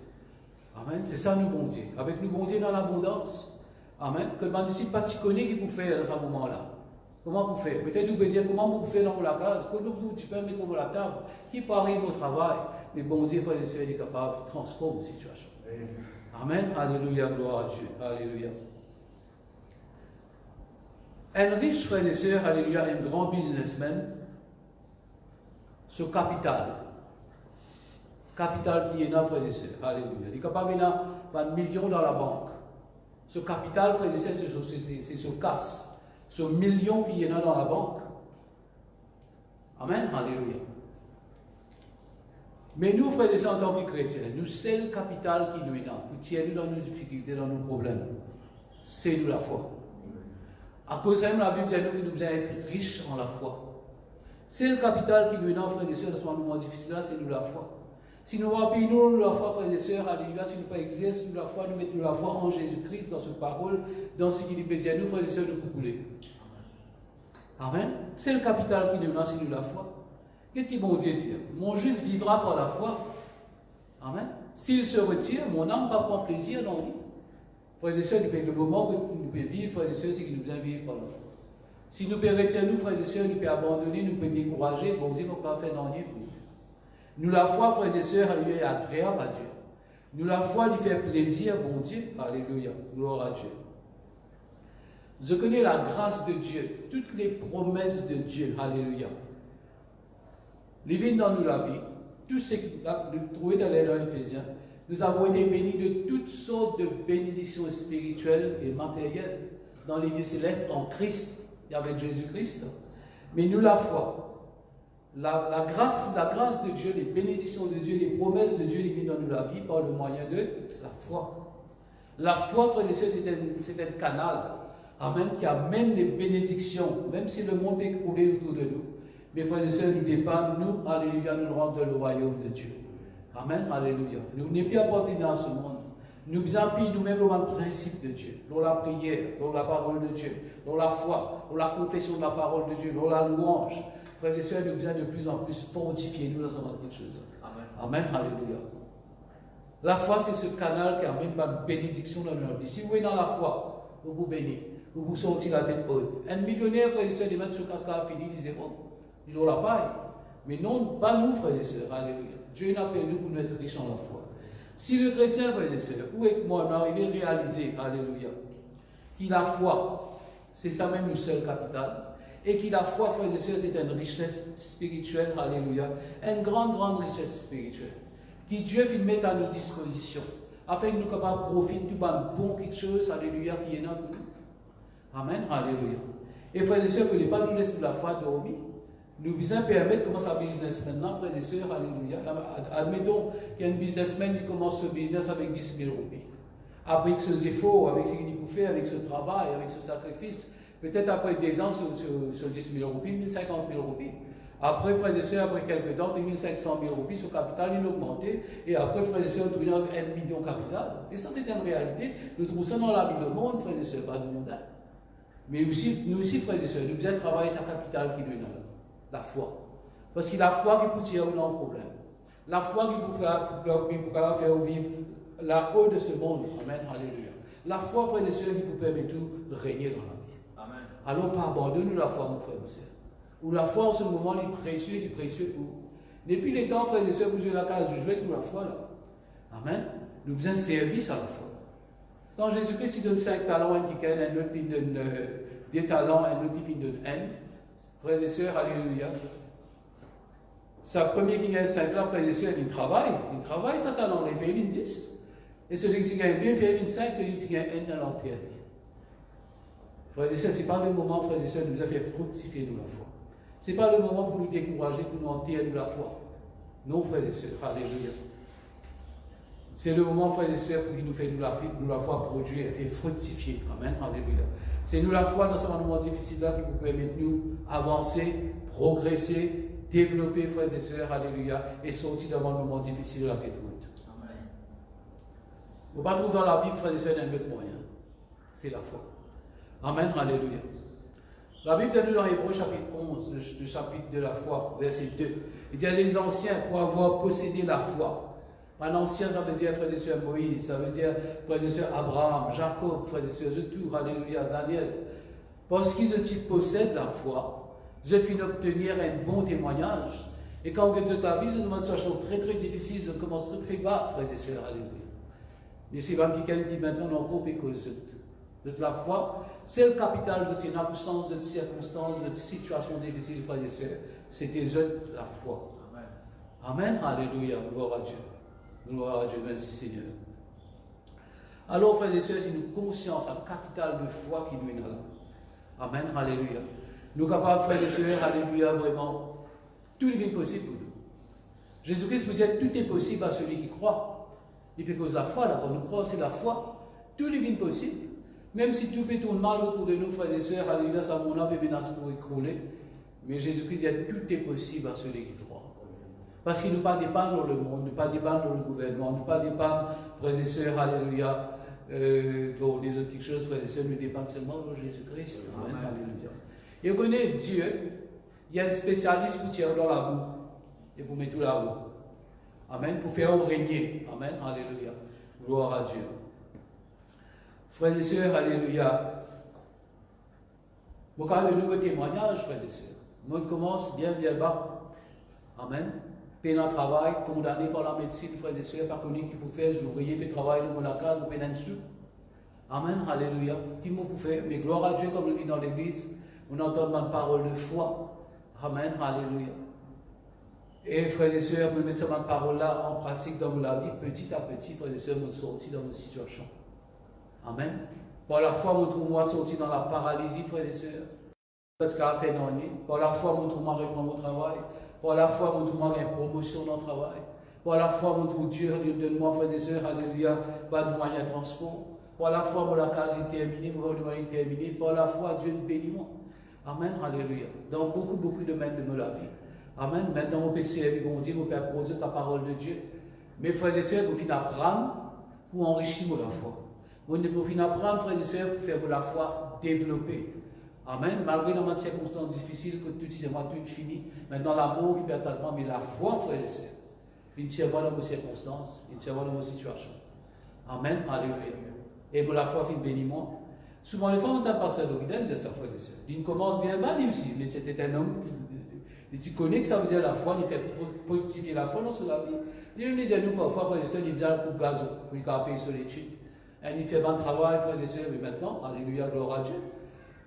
Amen. C'est ça, nous, bon Dieu. Avec nous, bon Dieu, dans l'abondance. Amen. Que le disciple pas connaît qui peut faire dans ce moment-là. Comment vous faire? Peut-être vous pouvez dire comment vous faites dans la case. Comment vous pouvez mettre sur la table? Qui peut arriver au travail? Mais bon Dieu, frères et sœurs, il est capable de transformer la situation. Amen. Alléluia. Gloire à Dieu. Alléluia. Un riche, frère et sœurs, alléluia, un grand businessman, ce capital. Capital qui est là, frères et sœurs. Alléluia. Il est capable d'avoir un million dans la banque. Ce capital, frères et sœurs, c'est ce casse. Ce million qui est là dans la banque. Amen. Alléluia. Mais nous, frères et sœurs, en tant que chrétiens, nous, c'est le capital qui nous est là, pour tirer dans nos difficultés, dans nos problèmes. C'est nous la foi. À cause de ça, la Bible dit que nous devons être riches en la foi. C'est le capital qui nous est là, frères et sœurs, dans ce moment difficile, c'est nous la foi. Si nous rappelons la foi, frères et sœurs, alléluia, si nous ne pas exercer la foi, nous mettons la foi en Jésus-Christ, dans cette parole, dans ce qu'il dit à nous, frères et sœurs, nous pouvons couler. Amen. C'est le capital qui nous lance, c'est nous la foi. Qu'est-ce que mon Dieu dit? Mon juste vivra par la foi. Amen. S'il se retire, mon âme va prendre plaisir dans lui. Frères et sœurs, le moment où nous pouvons vivre, frères et sœurs, c'est que nous devons vivre par la foi. Si nous pouvons retirer nous, frères et sœurs, nous pouvons abandonner, nous pouvons décourager, bon Dieu, nous ne pouvons pas faire dans rien pour nous. Nous, la foi, frères et sœurs, alléluia, est agréable à Dieu. Nous, la foi, lui fait plaisir, bon Dieu, alléluia, gloire à Dieu. Je connais la grâce de Dieu, toutes les promesses de Dieu, alléluia. Les vies dans nous la vie, tout ce que nous trouvons dans les dans Éphésiens, nous avons été bénis de toutes sortes de bénédictions spirituelles et matérielles dans les lieux célestes en Christ et avec Jésus-Christ. Mais nous, la foi, la grâce de Dieu, les bénédictions de Dieu, les promesses de Dieu, les viennent dans nous la vie par le moyen de la foi. La foi, frères et sœurs, c'est un canal, amen, qui amène les bénédictions, même si le monde est coulé autour de nous. Mais frères et sœurs, nous dépendons, nous, alléluia, nous rentrons dans le royaume de Dieu. Amen, alléluia. Nous n'est plus appartenus à ce monde. Nous appuyons nous-mêmes dans le principe de Dieu, dans la prière, dans la parole de Dieu, dans la foi, dans la confession de la parole de Dieu, dans la louange. Frères et sœurs, nous besoin de plus en plus fortifier nous dans quelque chose. Amen. Amen, alléluia. La foi, c'est ce canal qui amène une bénédiction dans notre vie. Si vous êtes dans la foi, vous vous bénissez, vous vous sortez la tête haute. Un millionnaire, frères et sœurs, il met sur casque à fini, il dit bon, il a la paille. Mais non, pas nous, frères et sœurs, alléluia. Dieu n'a pas nous pour nous être riches en la foi. Si le chrétien, frères et sœurs, ou avec moi, on arrive à réaliser, alléluia, qu'il a foi, c'est ça même le seul capital. Et que la foi, frères et sœurs, c'est une richesse spirituelle, alléluia, une grande, grande richesse spirituelle, que Dieu veut mettre à nos dispositions, afin que nous puissions profiter du bon quelque chose, alléluia, qui est dans nous. Amen, alléluia. Et frères et sœurs, il ne faut pas nous laisser la foi dormir. Nous devons permettre de commencer un business maintenant, frères et sœurs, alléluia. Admettons qu'il y a un businessman qui commence ce business avec 10 000 roupies. Avec ses efforts, avec ce qu'il peut faire, avec ce travail, avec ce sacrifice, peut-être après 2 ans, sur 10 000 roupies, 1 50 000 roupies. Après, frères et sœurs, après quelques temps, 1 500 000 roupies, son capital il a augmenté. Et après, frères et sœurs, nous avons 1 million de capital. Et ça, c'est une réalité. Nous trouvons ça dans la vie du monde, frères et sœurs, pas du monde. Mais aussi, nous aussi, frères et sœurs, nous devons travailler sa capital qui nous donne. La foi. Parce que la foi qui peut tirer dans le problème. La foi qui peut faire vivre là-haut de ce monde. Amen. Alléluia. La foi, frères et sœurs, qui peut permettre de régner dans la vie. Amen. Alors, pas abandonner la foi, mon frère, mon sœur. Ou la foi en ce moment est précieux pour vous. Depuis les temps, frères et sœurs, vous jouez la case, je jouais pour la foi là. Amen. Nous besoin de service à la foi. Quand Jésus-Christ donne 5 talents, un qui gagne, un autre qui donne 2 talents, un autre qui donne 1. Frères et sœurs, alléluia. Sa première qui gagne 5 là, frères et sœurs, il travaille, sa talent, il fait 10. Et celui qui gagne 2, il fait 5, celui qui gagne 1 dans l'entière. Frères et sœurs, ce n'est pas le moment, frères et sœurs, de nous faire fructifier de la foi. Ce n'est pas le moment pour nous décourager, pour nous enterrer de la foi. Non, frères et sœurs, alléluia. C'est le moment, frères et sœurs, pour qu'il nous fait nous la foi produire et fructifier. Amen, alléluia. C'est nous la foi dans ce moment difficile-là qui vous permet de nous avancer, progresser, développer, frères et sœurs, alléluia, et sortir dans un moment difficile de la tête haute. Amen. Vous ne pas trouver dans la Bible, frères et sœurs, un autre moyen. C'est la foi. Amen, alléluia. La Bible dit dans Hébreux chapitre 11, le chapitre de la foi, verset 2. Il dit les anciens pour avoir possédé la foi. Un ancien, ça veut dire frères et sœurs Moïse, ça veut dire frères et sœurs Abraham, Jacob, frères et sœurs, tout, alléluia, Daniel. Parce qu'ils possèdent la foi, je finis obtenir un bon témoignage. Et quand vous êtes la vie, c'est une situation très très difficile, je commence très très bas, frères et sœurs, alléluia. Mais c'est quelqu'un qui dit maintenant encore que de la foi, c'est le capital de tes absences, de circonstances, de situations difficiles, frères et sœurs. C'était la foi. Amen. Amen, alléluia, gloire à Dieu. Gloire à Dieu, merci Seigneur. Alors, frères et sœurs, c'est une conscience, un capital de foi qui nous est là. Amen, alléluia. Nous sommes capables, frères et sœurs, alléluia, vraiment, tout est possible pour nous. Jésus-Christ vous dit, tout est possible à celui qui croit. Et puis, cause la foi, là, quand nous croyons, c'est la foi. Tout est possible. Même si tout peut tourner mal autour de nous, frères et sœurs, alléluia, ça mon âme est menace pour écrouler. Mais Jésus-Christ dit, tout est possible à celui qui croit. Parce qu'il ne pas dépendre dans le monde, ne pas dépendre dans le gouvernement, ne pas dépendre, frères et sœurs, alléluia, dans les autres choses, frères et sœurs, ne dépendent seulement de Jésus-Christ. Amen, alléluia. Et vous connaissez Dieu, il y a un spécialiste pour tirer dans la boue et pour mettre tout là-haut. Amen, pour faire régner. Amen, alléluia. Gloire à Dieu. Frères et sœurs, alléluia. Bon, quand de nouveaux témoignages, frères et sœurs, le monde commence bien, bien bas. Amen. Peine en travail, condamné par la médecine, frères et sœurs, par connu qui peut faire, ouvriers, qui travaillent dans la case, peine en dessous. Amen, alléluia. Qui m'a pour faire, mais gloire à Dieu, comme le dit dans l'église, on entend ma parole de foi. Amen, alléluia. Et frères et sœurs, nous mettons cette parole-là en pratique dans la vie, petit à petit, frères et sœurs, nous sortis dans nos situations. Amen. Par la foi, montre-moi sorti dans la paralysie, frères et sœurs. Parce qu'à fait non. Par la foi, montre-moi reprendre mon travail. Par la foi, montre-moi une promotion dans le travail. Par la foi, montre Dieu, donne-moi, frères et sœurs, alléluia, pas de moyen de transport. Par la foi, mon la case est terminée, mon moyen est terminé. Par la foi, Dieu nous bénit moi. Amen, alléluia. Dans beaucoup de domaines de la vie. Amen. Maintenant, on peut servir, bon Dieu, on peut produire ta parole de Dieu. Mais frères et sœurs, vous finissez apprendre pour enrichir la foi. Vous finissez apprendre, frères et sœurs, pour faire la foi développer. Amen. Malgré les circonstances difficiles, que tout est fini. Maintenant, l'amour qui peut attendre, mais la foi, frères et sœurs. Il ne tient pas dans vos circonstances, il ne tient pas dans vos situations. Amen. Alléluia. Et pour la foi, il bénit moi. Souvent, les femmes ont un pasteur d'Occident de sa frères et sœurs. Il commence bien mal, lui aussi, mais c'était un homme. Il connaît que ça veut dire la foi, il fait fructifier la foi dans la vie. Il nous dit, nous, parfois, frères et sœurs, il vient pour gazon, pour lui payer sur l'étude. Il fait bon travail, frères et sœurs, mais maintenant, alléluia, gloire à Dieu.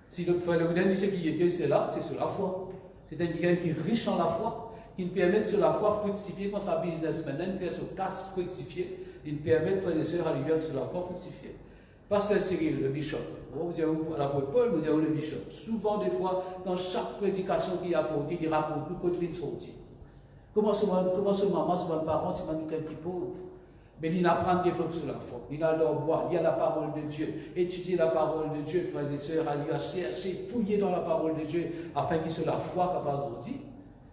Si le frère Leguiden dit ce qui était, c'est là, c'est sur la foi. C'est quelqu'un qui est riche en la foi, qui nous permet sur la foi fructifier quand sa businessman, il fait ce casse fructifier, il nous permet, frères et sœurs, à lui dire que sur la foi fructifier. Pasteur Cyril, le bishop, vous avez l'apôtre Paul, vous avez le bishop. Souvent, des fois, dans chaque prédication qu'il a apportée, il raconte tout côté de sortie. Comment ce maman, ce parent, c'est quelqu'un qui est pauvre. Mais il apprend à développer sur la foi. Il a leur bois, il y a la parole de Dieu. Étudier la parole de Dieu, frères et sœurs, à lui chercher, fouiller dans la parole de Dieu, afin qu'il soit la foi capable de grandir.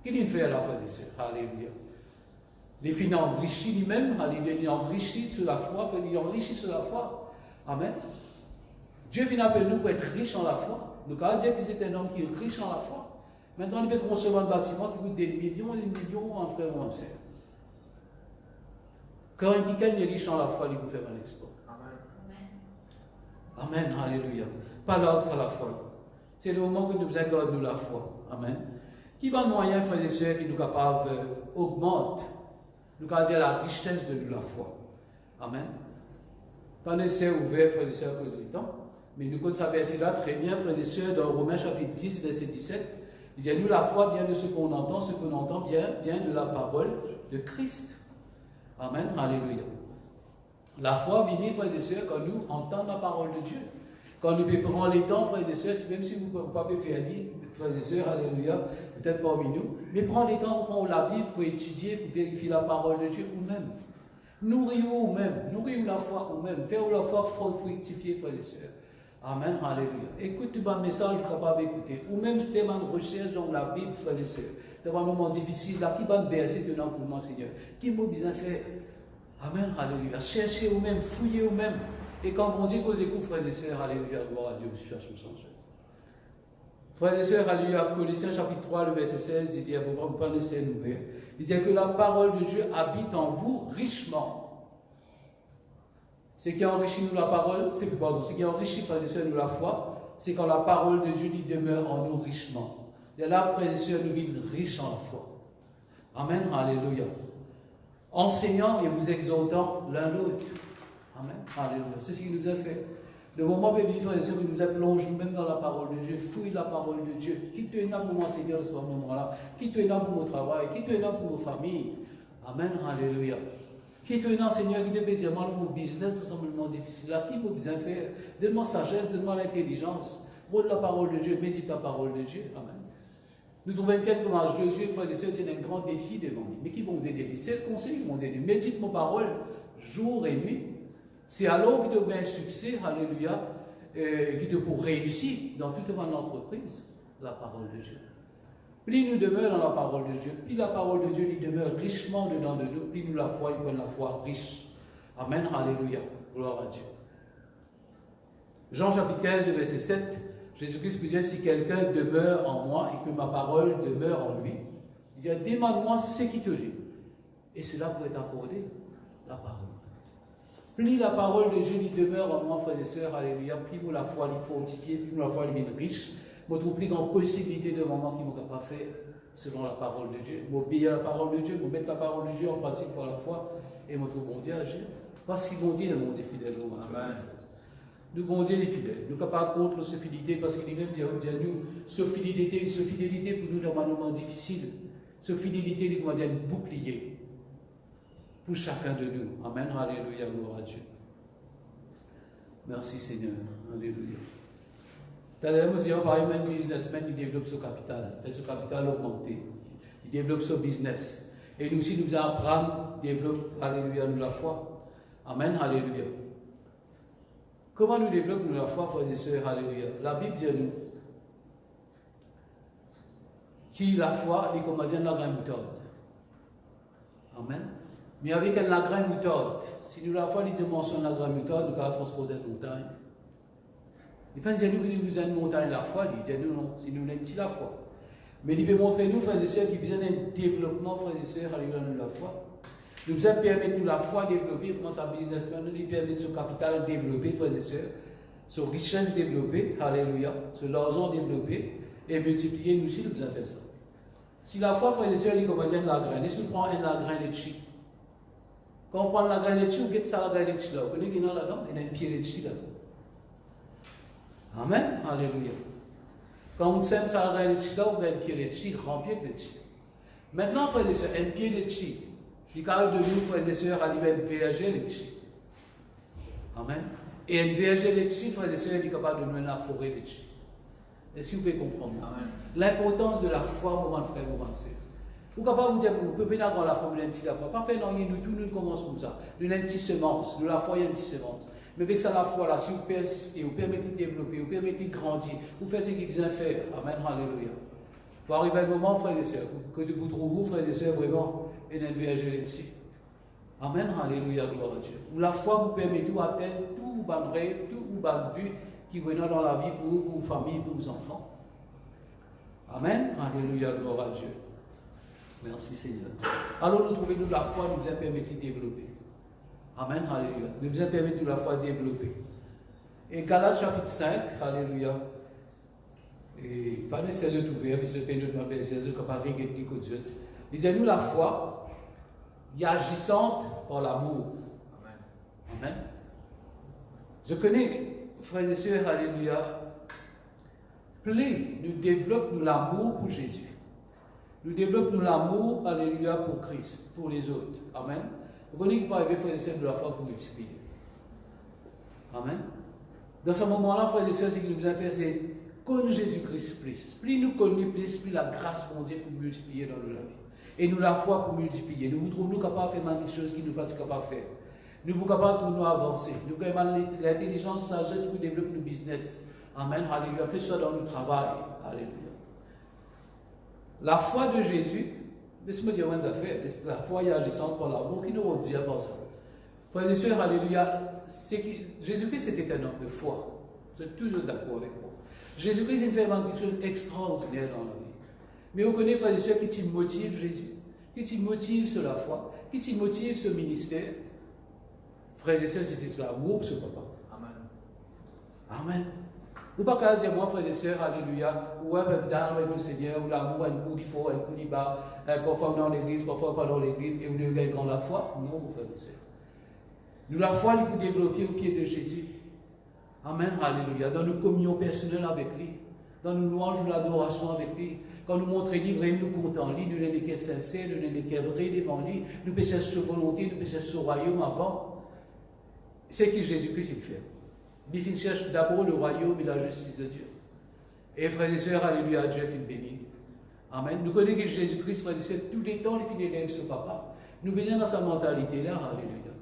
Qu'il fait là, frères et sœurs? Alléluia. Les filles enrichissent lui-même, il enrichit sur la foi, il enrichit sur la foi. Amen. Dieu finit appelle nous pour être riches en la foi. Nous avons dit que c'est un homme qui est riche en la foi. Maintenant, il peut concevoir un bâtiment qui coûte des millions et des millions en frères ou en sœurs. Quand quelqu'un est riche en la foi, il peut faire un exploit. Amen. Amen. Alléluia. Pas l'ordre, c'est la foi. C'est le moment que nous avons gardé la foi. Amen. Qui va moyen, frères et sœurs, qui nous capables augmente, nous avons dit la richesse de la foi. Amen. Pas nécessaire ouvert, frères et sœurs, à cause du temps. Mais nous connaissons ça verset là très bien, frères et sœurs, dans Romains chapitre 10, verset 17. Il dit, nous, la foi vient de ce qu'on entend vient de la parole de Christ. Amen, alléluia. La foi vient, frères et sœurs, quand nous entendons la parole de Dieu. Quand nous prenons les temps, frères et sœurs, même si vous ne pouvez pas faire lire, frères et sœurs, alléluia, peut-être parmi nous, mais prenez les temps pour prendre la Bible, pour étudier, pour vérifier la parole de Dieu, ou même. Nourrir la foi ou même, faire la foi fructifier, frères et sœurs. Amen, alléluia. Écoute un message capable d'écouter, ou même faire une recherche dans la Bible, frères et sœurs. Dans un moment difficile, là, qui va me verser tenant pour moi, Seigneur? Qui m'a besoin faire? Amen, alléluia. Cherchez vous-même, fouillez vous-même. Et quand on dit que vous écoutez, frères et sœurs, alléluia, gloire à Dieu, situation change. Frères et sœurs, alléluia, Colossiens chapitre 3, le verset 16, il dit, vous ne pas laisser ouvert. Il dit que la parole de Dieu habite en vous richement. Ce qui enrichit nous la parole, ce qui enrichit, frères et sœurs, nous la foi, c'est quand la parole de Dieu demeure en nous richement. Et là, frères et sœurs, nous vivons riches en la foi. Amen, alléluia. Enseignant et vous exhortant l'un l'autre. Amen, alléluia. C'est ce qu'il nous a fait. Le moment où nous vivons, frères et sœurs, nous nous plongeons nous-mêmes dans la parole de Dieu, fouille la parole de Dieu. Qui te énorme pour moi, Seigneur, à ce moment-là? Qui te énorme pour mon travail? Qui te énorme pour nos familles? Amen, alléluia. Qui te énorme, Seigneur, qui te bénit dans mon business, tout simplement difficile. Là, qui peut bien faire? Donne-moi sagesse, donne-moi l'intelligence. Rôle la parole de Dieu, médite la parole de Dieu. Amen. Nous trouvons quelqu'un comme Josué, frères et sœurs, c'est un grand défi devant nous. Mais qui vont vous aider? C'est le conseil qui vont aider. Médite mon parole jour et nuit. C'est alors que tu as un succès, alléluia, qui te pour réussir dans toute ton entreprise, la parole de Dieu. Plus nous demeurons dans la parole de Dieu, plus la parole de Dieu lui demeure richement dedans de nous, plus nous la foi, il la foi riche. Amen, alléluia, gloire à Dieu. Jean chapitre 15, verset 7, Jésus-Christ peut dire, si quelqu'un demeure en moi et que ma parole demeure en lui, il dit, demande-moi ce qui te lie. Et cela pourrait t'accorder la parole. Plus la parole de Dieu lui demeure en moi, frères et sœurs, alléluia, plus nous la foi lui fortifie, plus nous la foi lui devient riche, je trouve plus grande possibilité de moment qui m'ont capable de faire selon la parole de Dieu. M'obéir à la parole de Dieu, me mettre la parole de Dieu en pratique par la foi, et je trouve bon Dieu agir. Parce qu'il bon Dieu est mon Dieu fidèle. Amen. Nous bon Dieu est fidèle. Nous ne sommes pas contre cette fidélité, parce qu'il lui-même dit à nous, cette fidélité pour nous dans un moment difficile, cette fidélité, nous dire, un bouclier pour chacun de nous. Amen, alléluia, gloire à Dieu. Merci Seigneur, alléluia. Tout à l'heure, nous disons, par exemple, un businessman qui développe son capital, fait ce capital augmenter, il développe son business. Et nous aussi, nous apprendre, développe, alléluia, nous la foi. Amen, alléluia. Comment nous développons la foi, frères et sœurs, alléluia? La Bible dit à nous, qui la foi, il commence à la graine moutarde. Amen. Mais avec la graine moutarde, si nous la foi, il dimensionne la graine moutarde, nous allons transporter une montagne. Il ne peut pas dire nous que nous avons une montagne la foi, il dit nous non, si nous n'avons pas la foi. Mais il peut montrer nous, frères et sœurs, qu'il y a besoin d'un développement, frères et sœurs, alléluia, nous la foi. Nous devons permettre nous la foi développer, comment ça businessman, nous permettre son capital développer, frères et sœurs, son richesse développer, alléluia, son l'argent développer, et multiplier, nous aussi, nous devons faire ça. Si la foi, frères et sœurs, il commence à la graine, et si on prend la graine de chi, quand on prend la graine de chi, on get ça la graine de chi là, vous connaissez qu'il y en a là-dedans, il y a un pied de chi là-dedans. Amen, alléluia. Quand on sème ça dans les chita, on a un pied de chi, grand pied de chi. Maintenant, frères et sœurs, un pied de chi. Il carré de nous, frères et sœurs, arrive à un VG de chi. Amen. Et un VG de chi, frères et sœurs, il est capable de nous dans la forêt de chi. Est-ce que vous pouvez comprendre? L'importance de la foi, moment frère, moment sœur. Vous pouvez vous dire, vous pouvez venir dans la foi, la foi. Pas faire rien, nous tous, nous commençons comme ça. De l'anti-semence, de la foi et l'anti-semence. Mais avec ça, la foi, là, si vous persistez, vous permettez de développer, vous permettez de grandir, vous faites ce qu'il vient faire. Amen, alléluia. Pour arriver à un moment, frères et sœurs, que vous trouvez, frères et sœurs, vraiment, et un verger là-dessus. Amen, alléluia, gloire à Dieu. La foi vous permet de atteindre tout bon rêve, tout bon but qui est dans la vie pour vos familles, pour vos enfants. Amen, alléluia, gloire à Dieu. Merci Seigneur. Alors nous trouvons la foi nous a permis de développer. Amen, alléluia. Nous a permis de la foi de développer. Et Galates chapitre 5, alléluia. Et pas nécessaire de trouver, mais c'est de demander verset que par rien que Dieu. Disons-nous la foi, il est agissante par l'amour. Amen. Amen. Je connais, frères et sœurs, alléluia, plus nous développons l'amour pour Jésus. Nous développons l'amour, alléluia, pour Christ, pour les autres. Amen. Vous connaissez qu'il peut arriver, frères et sœurs, de la foi pour multiplier. Amen. Dans ce moment-là, frères et sœurs, ce qu'il nous a fait, c'est connaître Jésus-Christ plus. Plus nous connaissons plus la grâce pour Dieu pour multiplier dans la vie. Et nous la foi pour multiplier. Nous trouvons capables de faire quelque chose qui nous pas capables de faire. Nous sommes capables de nous avancer. Nous avons l'intelligence, la sagesse pour développer nos business. Amen. Alléluia. Que ce soit dans le travail. Alléluia. La foi de Jésus, laissez-moi dire une affaire, la foi est agissante par l'amour, qui nous va dire par ça. Frères et sœurs, alléluia, Jésus-Christ était un homme de foi. Vous êtes toujours d'accord avec moi. Jésus-Christ, il fait quelque chose d'extraordinaire dans la vie. Mais vous connaissez, frères et sœurs, qui t'y motive Jésus, qui t'y motive sur la foi, qui t'y motive ce ministère. Frères et sœurs, c'est l'amour pour ce papa. Amen. Amen. Ou pas qu'à dire, moi, frères et sœurs, alléluia, ou même dans avec le Seigneur, ou l'amour, un coup il faut, un coup il bas, parfois dans l'église, parfois pas dans l'église, et vous devez gagner la foi. Non, frères et sœurs. Nous, la foi, nous pouvons développer au pied de Jésus. Amen, alléluia. Dans nos communions personnelles avec lui, dans nos louanges de l'adoration avec lui, quand nous montrons livre et nous comptons en lui, nous n'avons qu'à sincère, nous n'avons qu'à vrai devant lui, nous péchons sur volonté, nous péchons sur royaume avant. C'est qui Jésus-Christ il fait. Il cherche d'abord le royaume et la justice de Dieu. Et frères et sœurs, alléluia, Dieu est béni. Amen. Nous connaissons que Jésus-Christ, frères et sœurs, tous les temps, il finit ce papa. Nous venons dans sa mentalité là, alléluia.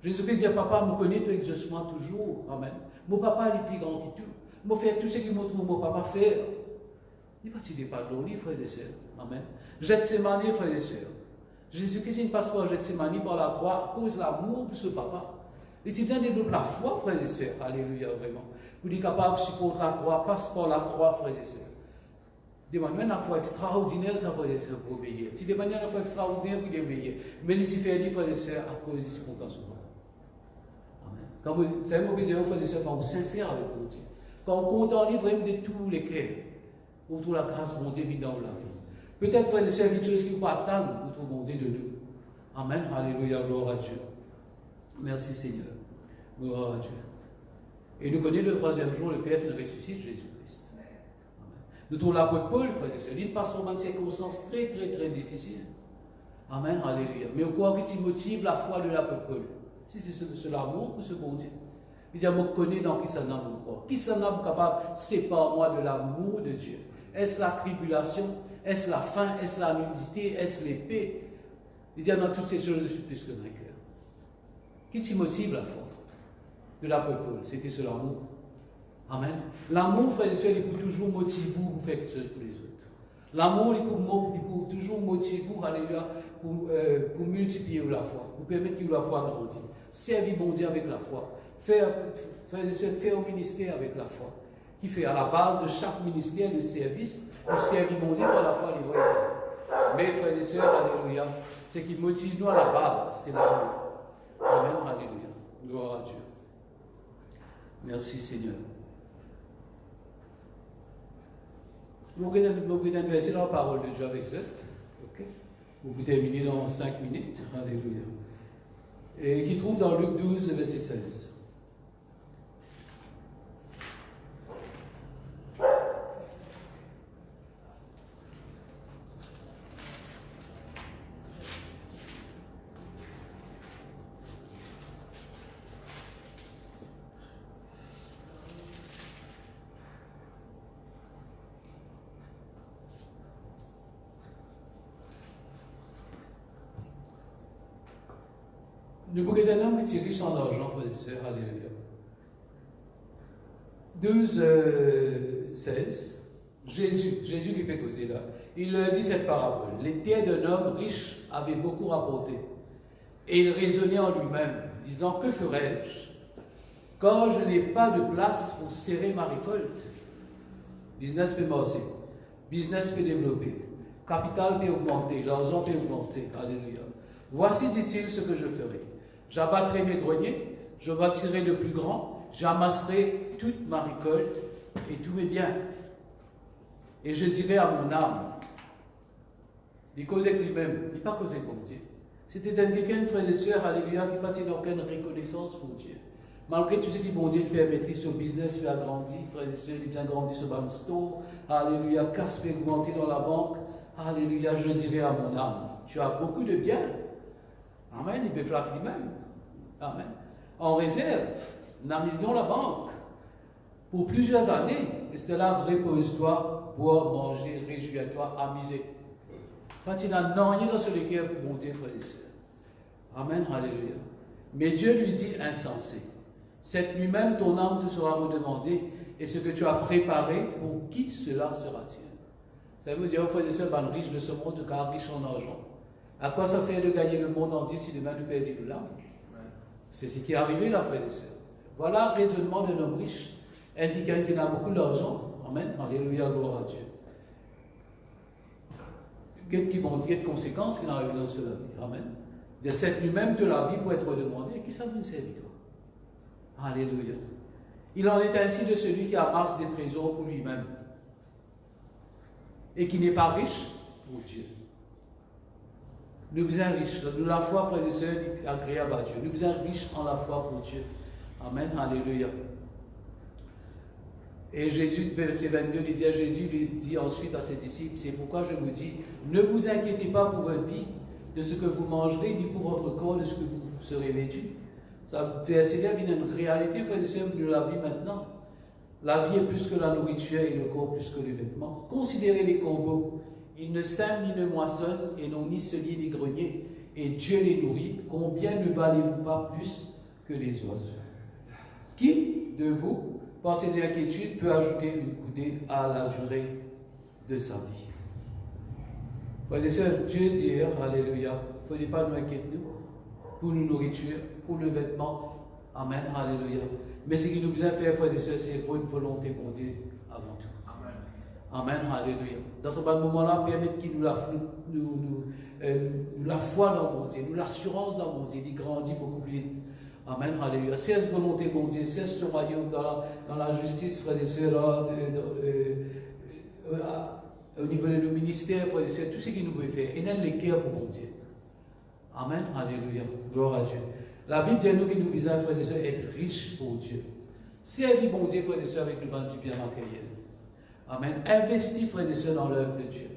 Jésus-Christ dit, papa, me connaît tout exaucement toujours. Amen. Mon papa est plus grand que tout. Je fais tout ce qu'il me trouve mon papa faire. Il ne pas de l'eau, frères et sœurs. Amen. Gethsémani, frères et sœurs. Jésus-Christ ne passe pas à Gethsémani par la croix à cause de l'amour pour ce papa. Et si bien développe la foi, frères et sœurs. Alléluia, vraiment. Vous êtes capable de supporter la croix, passe par la croix, frères et sœurs. Demandez la foi extraordinaire, ça, frères et sœurs, pour obéir. Si demandez la foi extraordinaire, pour obéir. Mais les différents, frères et sœurs, à cause de ce qu'on pense. Quand vous savez, moi, frères et sœurs, quand vous êtes sincère avec mon Dieu, quand vous comptez en livre de tous les cœurs, vous trouvez la grâce de mon Dieu dans la vie. Peut-être, frères et sœurs, quelque chose qui vous attendre, vous trouvez mon Dieu de nous. Amen. Alléluia, gloire à Dieu. Merci Seigneur. Gloire à Dieu. Et nous connaissons le troisième jour, le Père qui nous ressuscite, Jésus-Christ. Nous trouvons l'apôtre Paul, frères et sœurs, il passe par des circonstances très, très, très difficiles. Amen. Alléluia. Mais au quoi qui motive la foi de l'apôtre Paul? Si c'est l'amour ou ce bon Dieu. Il dit, je connais dans qui ça n'a pas croire. Qui ça n'a pas capable, sépare moi de l'amour de Dieu. Est-ce la tribulation? Est-ce la faim? Est-ce la nudité? Est-ce l'épée? Il dit, dans toutes ces choses, je suis plus que vainqueur. Qui s'y motive la foi de l'apôtre Paul? C'était sur l'amour. Amen. L'amour, frères et sœurs, il peut toujours motiver vous pour faire quelque chose pour les autres. L'amour, il peut toujours motiver vous, alléluia, pour multiplier la foi, pour permettre que la foi grandisse. Servir bon Dieu avec la foi. Frères et sœurs, faire au ministère avec la foi. Qui fait à la base de chaque ministère de service, pour servir bon Dieu par la foi livrée. Mais, frères et sœurs, alléluia, ce qui motive nous à la base, c'est l'amour. Amen, alléluia. Gloire à Dieu. Merci Seigneur. Nous allons verser la parole de Dieu avec vous. Okay. Vous pouvez terminer dans 5 minutes. Alléluia. Et qui trouve dans Luc 12, verset 16. Nous voulons un homme qui est riche en argent, frères et sœurs, alléluia. 12, 16, Jésus qui peut causer là, il dit cette parabole. Les terres d'un homme riche avaient beaucoup rapporté. Et il raisonnait en lui-même, disant, que ferai-je? Quand je n'ai pas de place pour serrer ma récolte. Business peut marcher, business peut développer, capital peut augmenter, l'argent peut augmenter. Alléluia. Voici, dit-il, ce que je ferai. J'abattrai mes greniers, je bâtirai le plus grand, j'amasserai toute ma récolte et tous mes biens. Et je dirai à mon âme, il causait lui-même, il n'est pas causé pour Dieu. C'était quelqu'un, frères et sœurs, alléluia, qui n'a pas aucune reconnaissance pour Dieu. Malgré tout ce que bon Dieu permet, son business fait agrandir, frères et sœurs, il vient grandir sur le store, alléluia, casse fait augmenter dans la banque, alléluia, je dirai à mon âme, tu as beaucoup de biens. Amen, il peut faire lui-même. Amen. En réserve, on a mis dans la banque pour plusieurs années, et c'est là, repose-toi, bois, manger, réjouis-toi, amuser. Quand il n'a rien dans ce cœur pour mon Dieu, frères et sœurs. Amen, alléluia. Mais Dieu lui dit insensé. Cette nuit même, ton âme te sera redemandée, et ce que tu as préparé, pour qui cela sera-t-il? Ça veut dire, frères et sœurs, ben, riche de ce monde, car riche en argent. À quoi ça sert de gagner le monde entier si demain nous perdons l'âme? C'est ce qui est arrivé là, frères et sœurs. Voilà le raisonnement d'un homme riche, indiquant qu'il a beaucoup d'argent. Amen, alléluia, gloire à Dieu. Quelles conséquences qu'il a arrivé dans cela? Amen. De cette nuit même de la vie pour être demandé, qui ça vous servit, toi? Alléluia. Il en est ainsi de celui qui amasse des trésors pour lui-même et qui n'est pas riche pour Dieu. Nous sommes riches. Nous, la foi, frères et sœurs, agréable à Dieu. Nous sommes riches en la foi pour Dieu. Amen. Alléluia. Et Jésus, verset 22, Jésus lui dit ensuite à ses disciples, c'est pourquoi je vous dis, ne vous inquiétez pas pour votre vie, de ce que vous mangerez, ni pour votre corps, de ce que vous serez vêtus. Ça verset-là vient une réalité, frères et sœurs, de la vie maintenant. La vie est plus que la nourriture et le corps plus que les vêtements. Considérez les corbeaux. Ils ne sèment ni ne moissonnent et n'ont ni cellier ni grenier. Et Dieu les nourrit. Combien ne valez-vous pas plus que les oiseaux? Qui de vous, par ses inquiétudes, peut ajouter une coudée à la durée de sa vie? Frères et sœurs, Dieu dit, alléluia, il ne faut pas nous inquiéter pour nos nourritures, pour le vêtement. Amen, alléluia. Mais ce qui nous besoin de faire, frères et sœurs, c'est pour une volonté pour Dieu avant tout. Amen. Amen, alléluia. Dans ce bon moment-là, permettre qu'il nous la foi dans mon Dieu, nous l'assurance dans mon Dieu, il grandit beaucoup plus vite. Amen, alléluia. Cesse volonté, mon Dieu, cesse ce royaume dans la justice, frères et sœurs, au niveau de nos ministères, frères et sœurs, tout ce qu'il nous peut faire. Et n'aime les cœurs pour mon Dieu. Amen, alléluia. Gloire à Dieu. La Bible dit nous que nous besoin, frères et sœurs, être riches pour Dieu. Servir mon Dieu, frères et sœurs, avec le banc du bien matériel. Amen. Investir, frères et sœurs, dans l'œuvre de Dieu.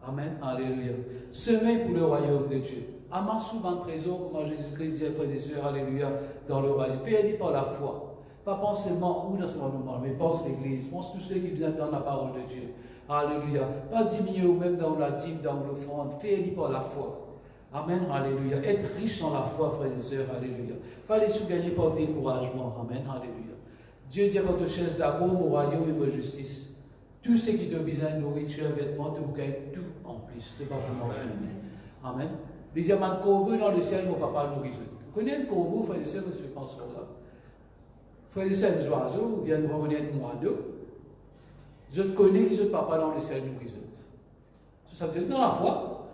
Amen, alléluia. Semer pour le royaume de Dieu. Amasse souvent trésor, comme Jésus-Christ disait, frères et sœurs, alléluia, dans le royaume. Fais-le par la foi. Pas pense seulement où dans ce moment, mais pense l'Église. Pense tous ceux qui besoin dans la parole de Dieu. Alléluia. Pas diminuer ou même dans la dîme, dans l'offrande. Fais-le par la foi. Amen, alléluia. Être riche en la foi, frères et sœurs, alléluia. Pas les sous-gagner par découragement. Amen, alléluia. Dieu dit à votre chaise d'abord au royaume et votre justice. Tout ce qui te besoin de nourriture, vêtements, de bouquins, tout en plus. C'est pas vraiment Amen. Les diamants de corbeau dans le ciel, mon papa nous résout. Vous connaissez un corbeau, frères et sœurs, monsieur le penseur là? Frères et sœurs, des oiseaux, ou bien nous reconnaissons un moineau. Je te connais qui sont papa dans le ciel nous résout. Ça veut dire dans la foi.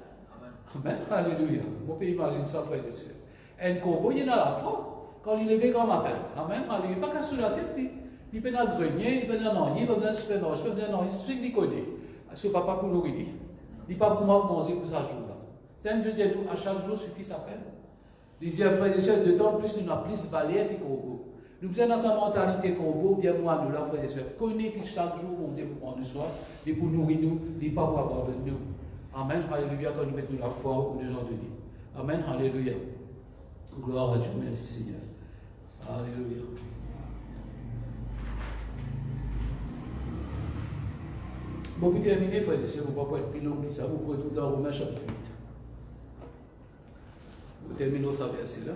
Amen. Alléluia. Mon pays imagine ça, frères et sœurs. Un corbeau, il est dans la foi. Quand il est levé grand matin. Amen. Alléluia. Il n'est pas qu'à sur la tête, il peut dans le grenier, il peut dans l'enrier, il peut dans le supermarché, il peut dans l'enrier. C'est ce qu'il connaît. Ce papa pour nourrir. Il n'est pas pour moi pour manger pour sa jour là. C'est un Dieu dit à chaque jour suffit sa peine. Il dit, frères et sœurs, de temps plus, nous avons plus valeur que corbeau. Nous sommes dans sa mentalité corbeau, bien moi, nous, là, frères et sœurs. Connaît que chaque jour, mon Dieu, pour prendre soin, et pour nourrir nous, et pas pour abandonner nous. Amen, alléluia, quand nous mettons la foi au dedans de nous. Amen, alléluia. Gloire à Dieu, merci Seigneur. Alléluia. Bon, pour terminer, frères et sœurs, vous ne pouvez pas être plus long que ça, vous pouvez tout dans Romains chapitre 8. Vous terminez ça verset là.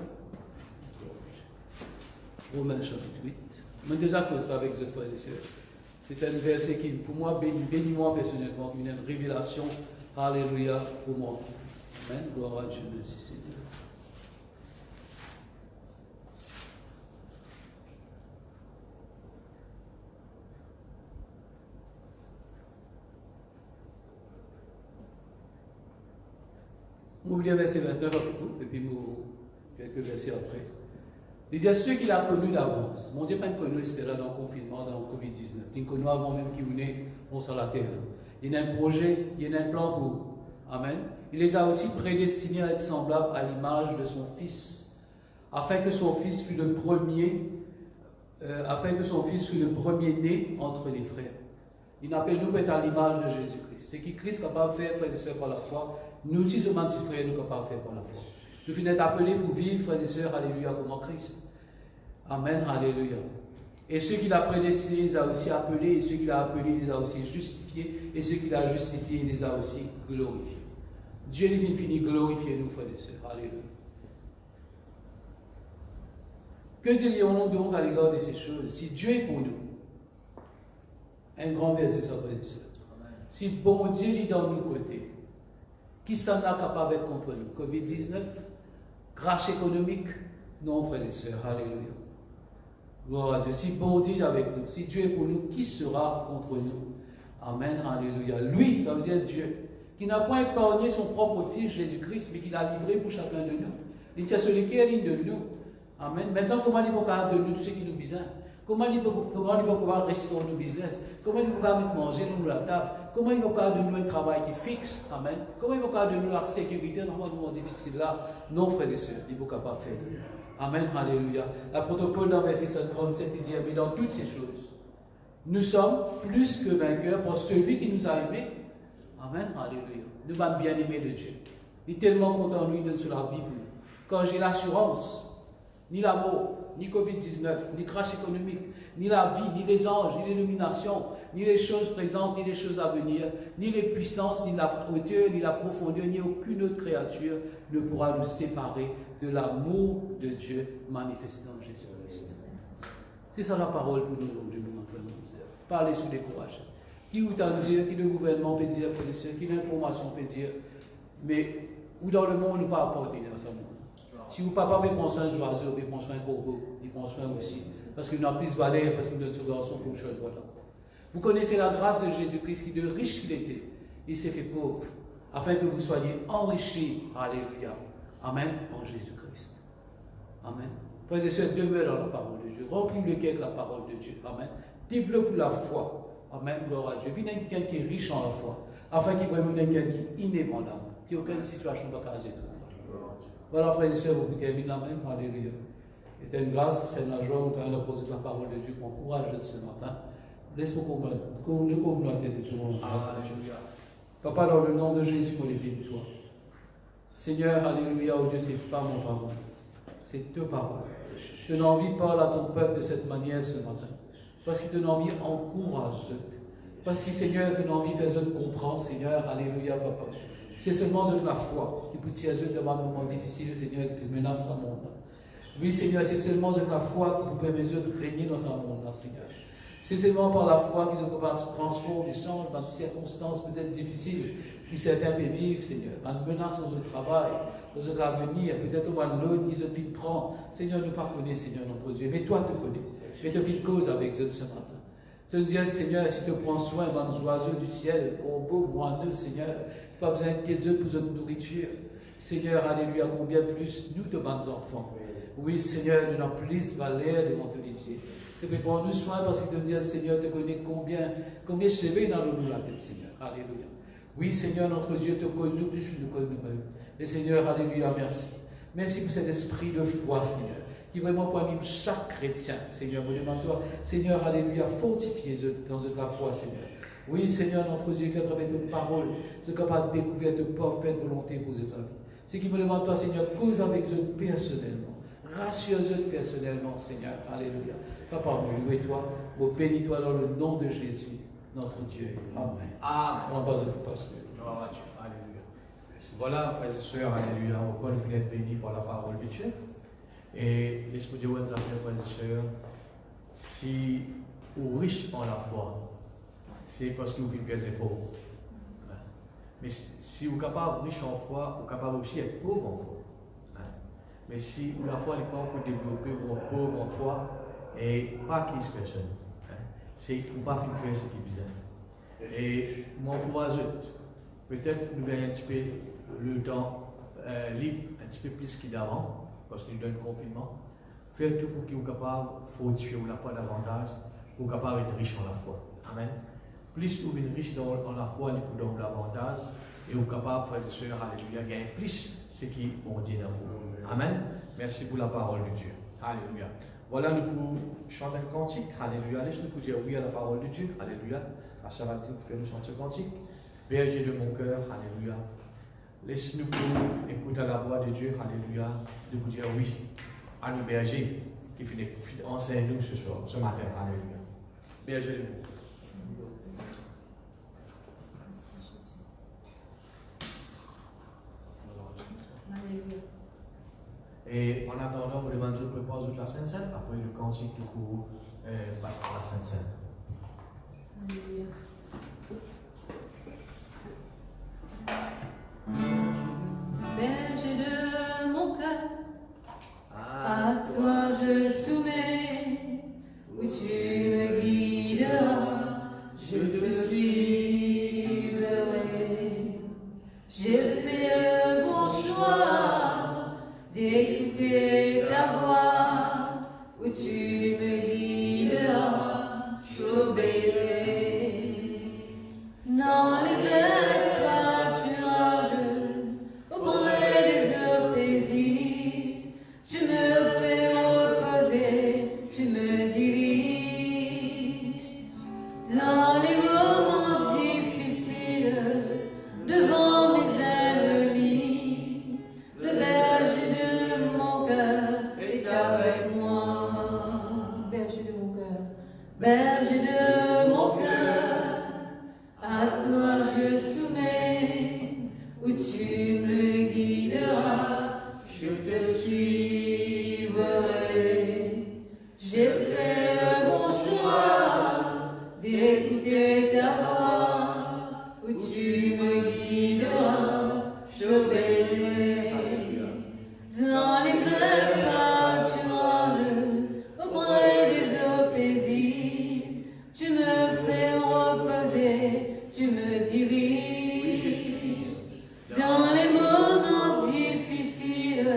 Romains chapitre 8. Je suis d'accord avec vous, frères et sœurs. C'est un verset qui, pour moi, bénis-moi personnellement, une révélation. Alléluia pour moi. Amen. Gloire à Dieu. Merci Seigneur. On oublie verset 29 et puis quelques versets après. Il disait ceux qu'il a connus d'avance. Mon Dieu, pas connu, c'était là dans le confinement, dans le Covid-19. Il connu avant même qu'il venait sur la terre. Il y a un projet, il y a un plan pour vous. Amen. Il les a aussi prédestinés à être semblables à l'image de son Fils, afin que son Fils fût le premier, né entre les frères. Il appelle nous être à l'image de Jésus-Christ. Ce qui Christ est capable de faire, frères et sœurs, par la foi, nous aussi, sommes petits frères, nous sommes capables de faire par la foi. Nous finissons appelés pour vivre, frères et sœurs, alléluia, comme en Christ. Amen, alléluia. Et ceux qu'il a prédestinés, il les a aussi appelés, et ceux qu'il a appelés, il les a aussi justifiés, et ceux qu'il a justifiés, il les a aussi glorifiés. Dieu lui finit glorifier nous, frères et sœurs. Alléluia. Que dirions-nous donc à l'égard de ces choses? Si Dieu est pour nous, un grand verset, ça, frères et sœurs. Si bon Dieu est dans nos côtés, qui s'en a capable d'être contre nous? Covid-19, crash économique? Non, frères et sœurs. Alléluia. Gloire à Dieu. Si bon Dieu est avec nous, si Dieu est pour nous, qui sera contre nous? Amen. Alléluia. Lui, ça veut dire Dieu, qui n'a pas épargné son propre Fils Jésus-Christ, mais qui l'a livré pour chacun de nous. Il tient celui qui est ligne de nous. Amen. Maintenant, comment il peut de nous tout ce qui nous besoin? Comment il peut pouvoir restaurer nos business? Comment il peut mettre manger nous la table? Comment il peut de nous un travail qui fixe? Amen. Comment il peut de nous la sécurité dans un moment difficile là? Non, frères et sœurs, il ne peut pas faire. Amen. Alléluia. L'apôtre Paul dans verset 137, il dit, mais dans toutes ces choses, nous sommes plus que vainqueurs pour celui qui nous a aimés. Amen. Alléluia. Nous sommes bien-aimés de Dieu. Il est tellement content, lui, de sur la vie. Quand j'ai l'assurance, ni l'amour, ni Covid-19, ni crash économique, ni la vie, ni les anges, ni l'illumination, ni les choses présentes, ni les choses à venir, ni les puissances, ni la hauteur, ni la profondeur, ni aucune autre créature ne pourra nous séparer de l'amour de Dieu manifesté en Jésus-Christ. C'est ça la parole pour nous aujourd'hui, mon frère, mon sœur. Parlez sous les courage. Qui ou t'en dire, qui le gouvernement peut dire, frères et sœurs, qui l'information peut dire, mais où dans le monde, nous pas apporter dans ce monde. Si vous papa peut penser un oiseau, il pense un corbeau, il pense un aussi. Parce qu'il n'a plus de valeur, parce qu'il donne son garçon pour le choix de droit. Vous connaissez la grâce de Jésus-Christ, qui de riche qu'il était, il s'est fait pauvre, afin que vous soyez enrichis. Alléluia. Amen. En Jésus-Christ. Amen. Frères et sœurs, demeurez dans la parole de Dieu. Remplis le cœur avec la parole de Dieu. Amen. Développe la foi. Amen. Gloire à Dieu. Viens quelqu'un qui est riche en la foi, afin qu'il voit même quelqu'un qui est inébandable, qui n'a aucune situation de caser tout. Voilà, frères et sœurs, vous terminez la même. Alléluia. C'est une grâce, c'est une joie, quand on a posé la parole de Dieu, pour encourager ce matin. Laisse-moi nous la tête de tout le monde. Papa, dans le nom de Jésus, on les bénit toi. Seigneur, alléluia, oh Dieu, c'est pas mon parole, c'est ta parole. Je donne envie, parle à ton peuple de cette manière ce matin. Parce qu'il donne envie, encourage. Parce que Seigneur, tu donne envie, fais-le comprendre, Seigneur, alléluia, papa. C'est seulement de la foi qui peut tirer de un moment difficile, Seigneur, qui menace ce monde. Oui, Seigneur, c'est seulement de la foi qui nous permet de régner dans ce monde-là, Seigneur. C'est seulement par la foi qu'ils ont pu se transformer, change dans des circonstances peut-être difficiles que certains peuvent vivre, Seigneur. Dans une menace dans le travail, dans notre avenir, peut-être au moins l'autre qu'ils ont fait prendre. Seigneur, nous ne pas connaître, Seigneur, notre Dieu, mais toi te connais. Mais tu vis de cause avec eux ce matin. Tu te dis, Seigneur, si tu prends soin des oiseaux du ciel, corbeaux, moineux, Seigneur, pas besoin de Dieu pour notre nourriture. Seigneur, alléluia, combien plus nous te bons enfants. Oui, Seigneur, nous n'avons plus valeur devant te lycée. Et puis prends-nous soin parce que tu dis, Seigneur, te connais combien cheveux dans nous la tête, Seigneur. Alléluia. Oui, Seigneur, notre Dieu te connaît nous plus qu'il nous connaît nous-mêmes. Et Seigneur, alléluia, merci. Merci pour cet esprit de foi, Seigneur, qui vraiment pour animer chaque chrétien, Seigneur. Je demande toi, Seigneur, alléluia, fortifiez-eux dans la foi, Seigneur. Oui, Seigneur, notre Dieu, qui a travers tes paroles, c'est capable de découvrir ta parfaite volonté pour ta vie. C'est qui me demande, toi, Seigneur, cause avec eux personnellement. Rassure-eux personnellement, Seigneur. Alléluia. Papa, me louez-toi, me bénis-toi dans le nom de Jésus, notre Dieu. Amen. Amen. On n'a pas de passer. Gloire à Dieu. Alléluia. Voilà, frères et sœurs, alléluia. Encore, vous êtes bénis par la parole de Dieu. Et l'Esprit de Dieu nous appelle, frères et sœurs, si vous êtes riches en la foi, c'est parce que vous vivez des pauvres. Mais si vous êtes capable riche en foi, vous êtes capable aussi d'être pauvre en foi. Mais si la foi n'est pas pour développer, vous êtes pauvre en foi, et pas qui se personne. C'est pour ne pas faire ce qui est bizarre. Et moi, peut-être nous gagnons un petit peu le temps libre, un petit peu plus qu'avant, parce qu'il nous donne confinement. Faire tout pour qu'il soit capable de fortifier la foi davantage, pour qu'il soit capable d'être riche en la foi. Amen. Plus vous êtes riche dans la foi, il vous donne davantage, et vous êtes capable, frères et sœurs, alléluia, gagner plus ce qui est ordinaire pour vous. Amen. Merci pour la parole de Dieu. Alléluia. Voilà, nous pouvons chanter un cantique. Alléluia. Laisse-nous pour dire oui à la parole de Dieu. Alléluia. À Shabbat, nous pouvons chanter ce cantique. Berger de mon cœur. Alléluia. Laisse-nous pour écouter la voix de Dieu. Alléluia. De vous dire oui à nos bergers qui enseignent nous ce soir, ce matin. Alléluia. Berger de mon cœur. Alléluia. Et en attendant, vous demandez de préparer la Sainte Seine, après le cantique pour passer à la Sainte Seine. Alléluia. Berger de mon cœur, à toi je soumets, où tu me guideras, je te suivrai. J'ai fait le bon choix d'écouter ta voix, où tu me guideras, j'obéirai. Dans les verts pâturages, auprès des eaux paisibles, tu me fais reposer, tu me diriges. Dans les moments difficiles, devant mes ennemis, le berger de mon cœur est avec moi. Berger de mon cœur, berger de mon cœur, à toi je soumets, où tu me guideras, je te suivrai. J'ai fait le bon choix d'écouter ta voix, où tu me guideras, j'obéirai. Dans les verts pâturages, auprès des eaux paisibles, tu me fais reposer, tu me diriges. Dans les moments difficiles,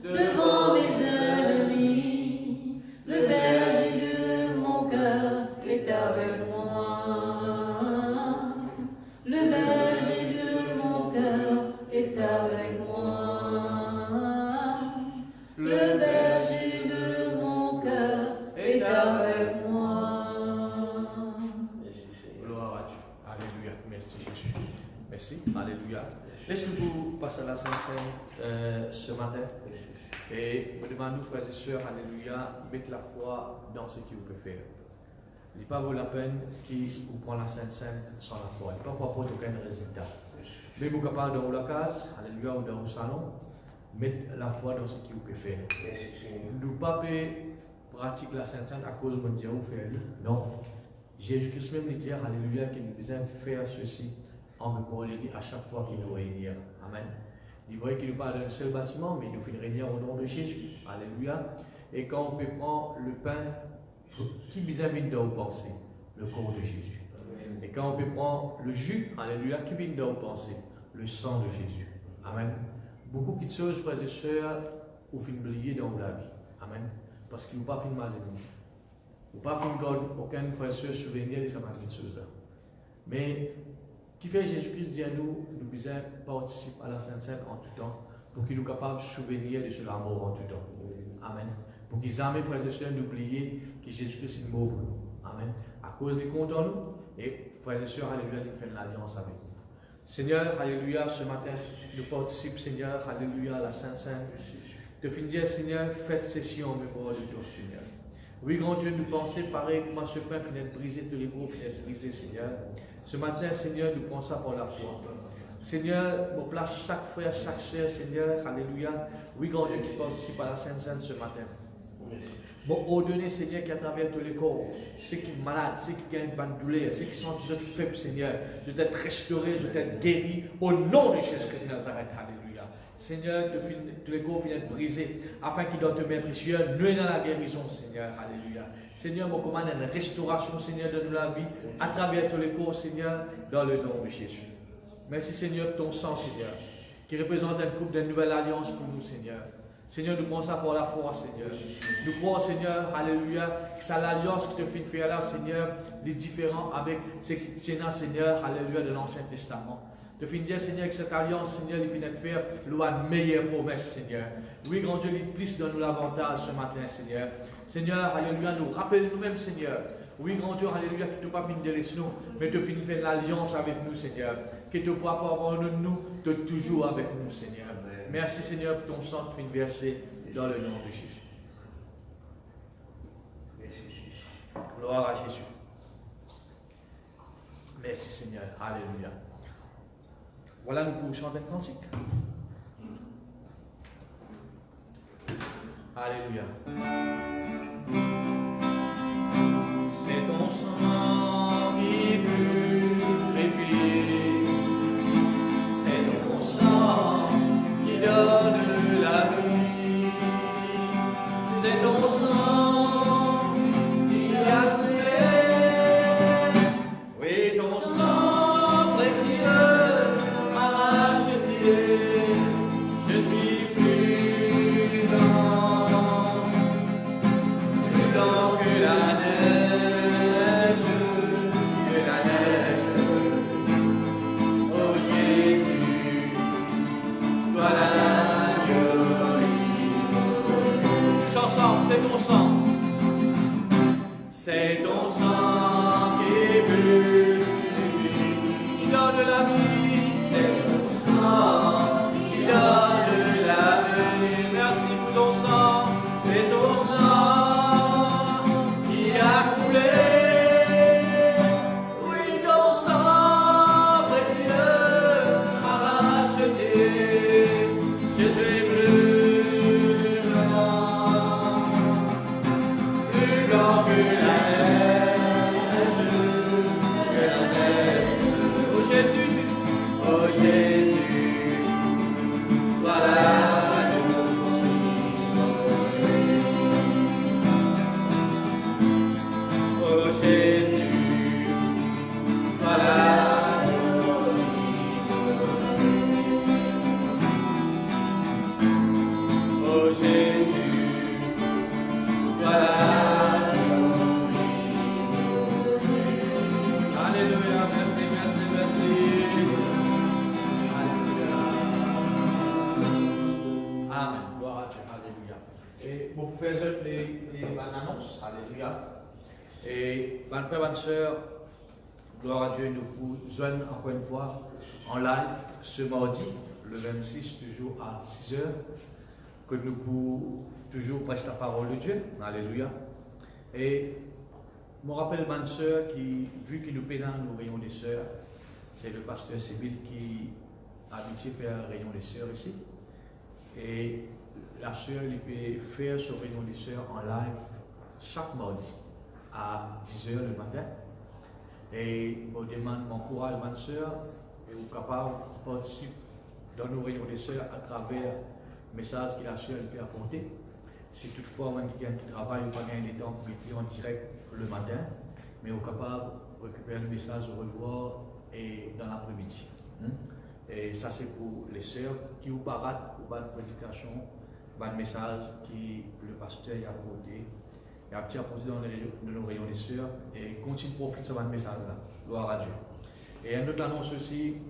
devant mes ennemis, le berger de mon cœur est avec moi. Le berger de mon cœur est avec moi. Le berger de mon cœur est avec moi. Gloire à Dieu. Alléluia. Merci Jésus. Merci. Alléluia. Laisse-nous passer à la Sainte Seine ce matin. Et me demandons, frères et sœurs, alléluia, mettez la foi dans ce qui vous peut faire. Il n'est pas vaut la peine qui vous prend la Sainte Seine sans la foi. Il n'est pas pour apporter aucun résultat. Mais vous capable dans la case, alléluia, ou dans le salon, mettez la foi dans ce qui vous peut faire. Nous ne pas pratiquer la Sainte Seine à cause de Dieu ou faire. Non. Jésus-Christ même dit, alléluia, qu'il nous besoin faire ceci en mémoire à chaque fois qu'il nous réunit. Amen. Il voit qu'il nous parle d'un seul bâtiment, mais il nous fait réunir au nom de Jésus. Alléluia. Et quand on peut prendre le pain, qui vient de vous penser? Le corps de Jésus. Et quand on peut prendre le jus, alléluia, qui vient de vous penser? Le sang de Jésus. Amen. Beaucoup de choses, frères et sœurs, vous finissez oublier dans la vie. Amen. Parce qu'il ne faut pas finir mal. Vous ne pas garder aucun frère et sœur souvenir de cette chose-là. Mais, qui fait Jésus-Christ dit à nous, nous devons participer à la Sainte Seine en tout temps, pour qu'il nous capable de souvenir de ce amour en tout temps. Amen. Pour qu'ils jamais, frères et sœurs, n'oublier que Jésus-Christ est mort pour nous. Amen. À cause des comptes en nous, et frères et sœurs, alléluia, nous faisons l'alliance avec nous. Seigneur, alléluia, ce matin, nous participons, Seigneur, alléluia, à la Sainte Seine. De finir, Seigneur, faites session en mémoire de toi, Seigneur. Oui, grand Dieu, nous pensons pareil comment ce pain finit de briser, tous les gros finit de briser, Seigneur. Ce matin, Seigneur, nous pensons par la foi. Seigneur, on place chaque frère, chaque soeur, Seigneur, alléluia. Oui, grand Dieu qui participe à la Sainte Seine ce matin. Bon, ordonnez, Seigneur, qu'à travers tous les corps, ceux qui sont malades, ceux qui ont une douleur, ceux qui sont faibles, Seigneur, de t'être restaurés, de t'être guéris, au nom de Jésus-Christ de Nazareth, alléluia. Seigneur, tous les corps viennent brisés, afin qu'ils doivent te mettre ici, nous dans la guérison, Seigneur, alléluia. Seigneur, mon commande une restauration, Seigneur, de la vie, à travers tous les corps, Seigneur, dans le nom de Jésus. Merci, Seigneur, pour ton sang, Seigneur, qui représente une coupe de nouvelle alliance pour nous, Seigneur. Seigneur, nous prenons ça pour la foi, Seigneur. Nous croyons, Seigneur, alléluia, que c'est l'alliance qui te fait faire là, Seigneur, les différents avec ces chrétiens, Seigneur, alléluia, de l'Ancien Testament. Te fin dire, Seigneur, que cette alliance, Seigneur, il finit de faire une meilleure promesse, Seigneur. Oui, grand Dieu, il glisse dans nous l'avantage ce matin, Seigneur. Seigneur, alléluia, nous rappelle nous-mêmes, Seigneur. Oui, grand Dieu, alléluia, que tu ne pas venir de nous, mais tu finis de faire l'alliance avec nous, Seigneur. Que tu ne pourras pas avoir de nous, tu es toujours avec nous, Seigneur. Merci, Seigneur, pour ton sang qui finit versé dans le nom de Jésus. Gloire à Jésus. Merci, Seigneur. Alléluia. Voilà, nous pouvons chanter un cantique. Alléluia. C'est ton sang qui purifie. C'est ton sang qui donne la vie. C'est ton sang qui a coulé. Oui, ton sang précieux m'a racheté. Je suis plus blanc que la neige, que la neige. Oh Jésus, toi l'agneau. Ensemble, c'est ton sang. C'est ton sang qui purifie, qui donne la vie. C'est ton sang qui donne la vie. Merci pour ton sang. C'est ton sang qui a coulé. Oui, ton sang précieux m'a racheté. Je suis plus blanc que la neige, que la neige. Oh Jésus, oh Jésus, voilà. Oh Jésus, voilà. Oh Jésus, voilà. Alléluia, merci, merci, merci. Alléluia. Amen, gloire à Dieu, alléluia. Et pour faire les annonces, alléluia. Et bonne frère, bonne soeur, gloire à Dieu, nous vous joignons encore une fois en live ce mardi, le 26, toujours à 6h, que nous pouvons toujours prêcher la parole de Dieu, alléluia. Et je me rappelle bonne soeur qui, vu qu'il nous pénale nos rayons des sœurs, c'est le pasteur Sébille qui a habitué à faire un rayon des sœurs ici. Et la sœur, il peut faire ce rayon des sœurs en live chaque mardi à 10h le matin. Et je demande mon courage, ma soeur, et vous capable de participer dans nos réunions des sœurs à travers le message que la sœur peut apporter. Si toutefois, quelqu'un qui travaille ou pas gagner des temps pour être en direct le matin, mais vous capable de récupérer le message, de revoir et dans l'après-midi. Et ça, c'est pour les sœurs qui vous paratent pour une prédication, un message qui le pasteur a apporté. Et a apporté dans nos rayons des sœurs et continue de profiter de ce message-là. Gloire à Dieu. Et un autre annonce aussi,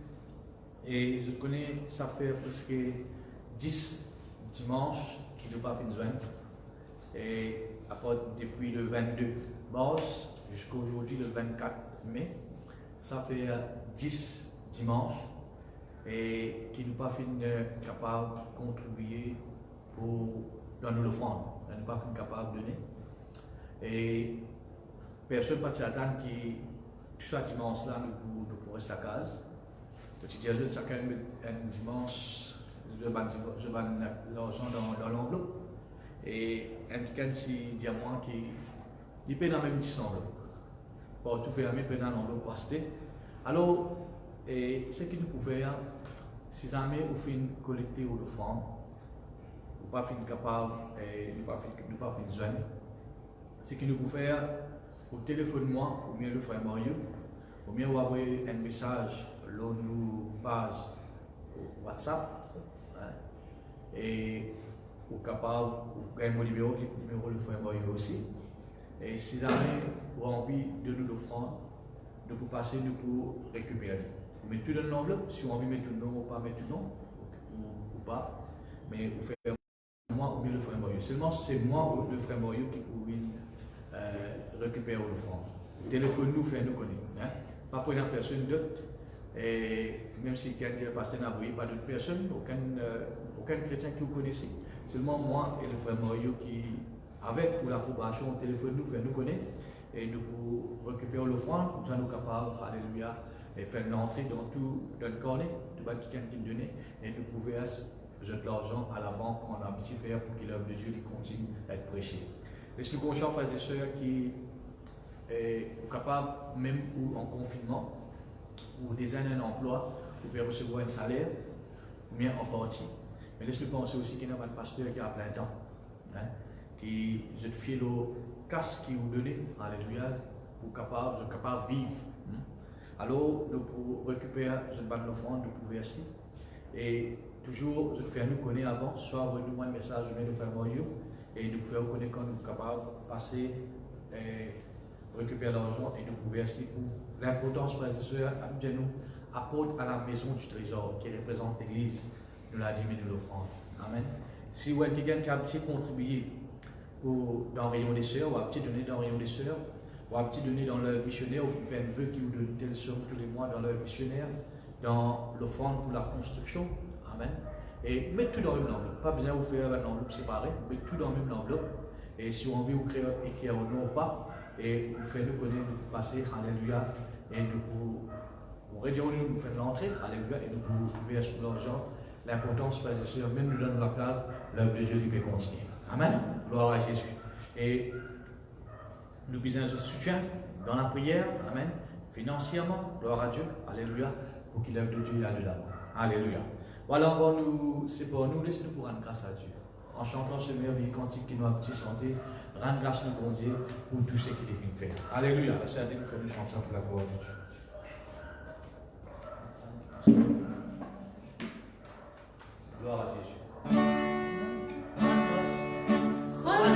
et je connais, ça fait presque 10 dimanches qui ne pas fait joindre. Et depuis le 22 mars jusqu'à aujourd'hui, le 24 mai, ça fait 10 dimanches et qui nous pas fait capable de contribuer pour dans nos offrandes. Nous pas fait capable de donner. Et personne ne peut s'attendre que tout ça dimanche là nous pour rester à la case. Petit Dieu, chacun un dimanche, je vais l'argent dans l'enveloppe. Et un petit diamant qui paye dans la même enveloppe. Pour tout faire, il paye dans l'enveloppe pour acheter. Alors, ce que nous pouvons faire, si jamais vous faites une collecte ou de francs, vous pas fin capable nous pas fin joindre. Ce que nous pouvons faire, au téléphone moi ou bien le frère Mario, ou bien vous envoyez un message là nous page WhatsApp et vous capable ou un numéro qui est le numéro du frère Mario aussi. Et si jamais vous avez envie de nous l'offrir, nous pouvons passer, nous pouvons récupérer. Vous mettez tout dans l'enveloppe, si vous avez envie de mettre tout nom ou pas mettre tout nom, ou pas, mais vous faites moi ou bien le frère Mario. Seulement c'est moi ou le frère Mario qui pourrait récupérer le franc. Téléphone nous fait nous connaître. Hein? Pas pour une personne d'autre. Et même si quelqu'un est pasteur n'a pas d'autres personnes, aucun chrétien que vous connaissez. Seulement moi et le frère Mario qui, avec pour l'approbation au téléphone, nous fait nous connaître. Et nous pouvons récupérer l'offrande, comme ça nous sommes capables, alléluia, et faire l'entrée dans le cornet, tout le qui nous donne, et nous pouvons jeter l'argent à la banque qu'on a petit faire pour que l'œuvre de Dieu continue à être prêchée. Laisse-nous conscients, frères et sœurs, qui sont capables, même ou en confinement, ou déjà un emploi, ou bien recevoir un salaire, ou bien en partie. Mais laisse-nous penser aussi qu'il y a un pasteur qui a plein temps, hein, qui je te file au casque qui vous donne, alléluia, pour capable de vivre. Alors, nous pouvons récupérer une bonne offrande, nous pouvons verser. Et toujours, je te fais nous connaître avant, soit envoyez-nous un message, je vais nous faire Mario, et nous pouvons reconnaître quand nous sommes capables de passer, récupérer l'argent et nous pouvons verser pour l'importance, frères et sœurs, nous apporte à la maison du trésor qui représente l'Église, nous l'a dit, mais de l'offrande. Amen. Si vous avez quelqu'un qui a un petit contribué dans le rayon des sœurs, ou un petit donné dans le rayon des sœurs, ou un petit donné dans le missionnaire, ou fait un vœu qui vous donne telle somme tous les mois dans le missionnaire, dans l'offrande pour la construction. Amen. Et mettez tout dans la même enveloppe. Pas besoin de vous faire une enveloppe séparée, mettez tout dans la même enveloppe. Et si vous avez envie de vous créer écrire au nom ou pas, et vous faites nous connaître, nous passer, alléluia, et nous réduisons, nous faisons l'entrée, alléluia, et nous pouvons trouver sur l'argent. L'importance, frères et sœurs, même nous dans la case, l'œuvre de Dieu peut continuer. Amen. Gloire à Jésus. Et nous besoin de soutien dans la prière, amen, financièrement, gloire à Dieu, alléluia, pour qu'il l'œuvre de Dieu aille de l'avant. Alléluia. Voilà, encore c'est pour nous, laisse-nous pour rendre grâce à Dieu. En chantant ce merveilleux cantique qui nous a petit chanté, rendre grâce à bon Dieu pour tout ce qu'il est fait. Alléluia. C'est à dire que nous faisons chanter pour la gloire de Dieu. Gloire à Jésus. Gloire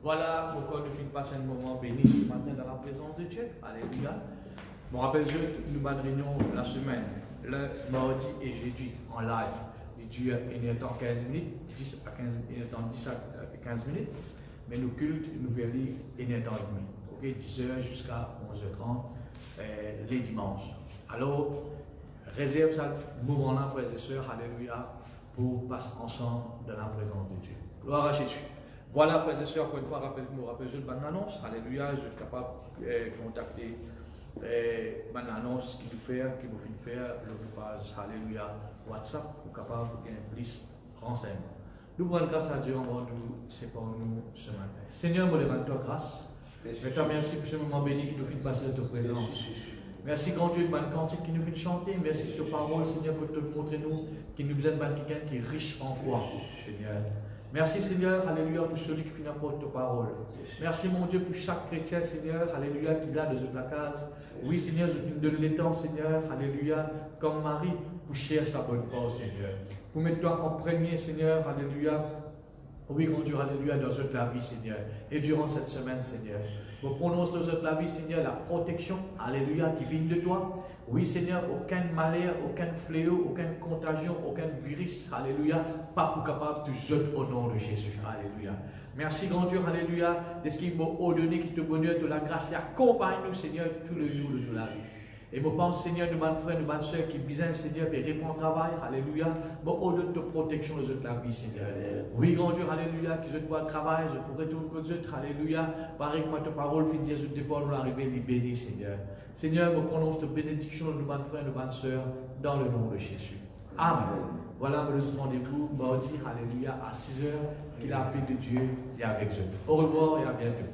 Voilà pourquoi nous finissons passer un moment béni ce matin dans la présence de Dieu. Alléluia. Je me rappelle, nous avons une réunion la semaine, le mardi et jeudi en live. Il y a 15 minutes, 10 à 15 minutes. Mais nos cultes, nous verrons il y a temps et demi. 10h jusqu'à 11h30 les dimanches. Alors, réserve ça, mouvement-là, frères et sœurs, alléluia, pour passer ensemble dans la présence de Dieu. Gloire à Jésus. Voilà, frères et sœurs, encore une fois, rappelez-vous de bonne annonce. Alléluia, je suis capable de contacter bonne annonce qui nous fait faire le page, alléluia, WhatsApp, pour capable de gagner plus renseignements. Nous rendons grâce à Dieu en nous, c'est pour nous ce matin. Seigneur, nous rendons toi grâce. Je te remercie pour ce moment béni qui nous fait passer de ta présence. Merci, grand Dieu, de bonne cantique qui nous fait chanter. Merci de ta parole, Seigneur, pour te montrer nous qui nous besoin de quelqu'un qui est riche en foi, Seigneur. Merci, Seigneur, alléluia, pour celui qui finit pour ta parole. Merci, mon Dieu, pour chaque chrétien, Seigneur, alléluia, qui est là de la case. Oui, Seigneur, je te donne le temps, Seigneur, alléluia, comme Marie, pour chercher la bonne part, Seigneur. Pour mettre toi en premier, Seigneur, alléluia. Oui, grand Dieu, alléluia, dans toute la vie, Seigneur. Et durant cette semaine, Seigneur. Je prononce dans toute la vie, Seigneur, la protection, alléluia, qui vient de toi. Oui, Seigneur, aucun malheur, aucun fléau, aucune contagion, aucun virus, alléluia, pas pour capable de jeter au nom de Jésus, alléluia. Merci, grand Dieu, alléluia, de ce qu'il m'a ordonné, qui te bonheur, de la grâce, et accompagne-nous, Seigneur, tous les jours de la vie. Et je pense, Seigneur, nous, mes frères, nous, mes soeurs, qui besoin, Seigneur, de répondre au travail, alléluia, je ordonne de protection de toute la vie, Seigneur. Oui, grand Dieu, alléluia, que je dois travailler, je pourrais retourner contre Dieu, alléluia, pareil que ta parole, fin Dieu, je te parle, nous arriver, les bénis, Seigneur. Seigneur, je prononce de bénédiction de mes frères, de mes soeurs, dans le nom de Jésus. Amen. Voilà, nous rendez-vous mardi, alléluia, à 6h, qu'il a appelé de Dieu et avec Dieu. Au revoir et à bientôt.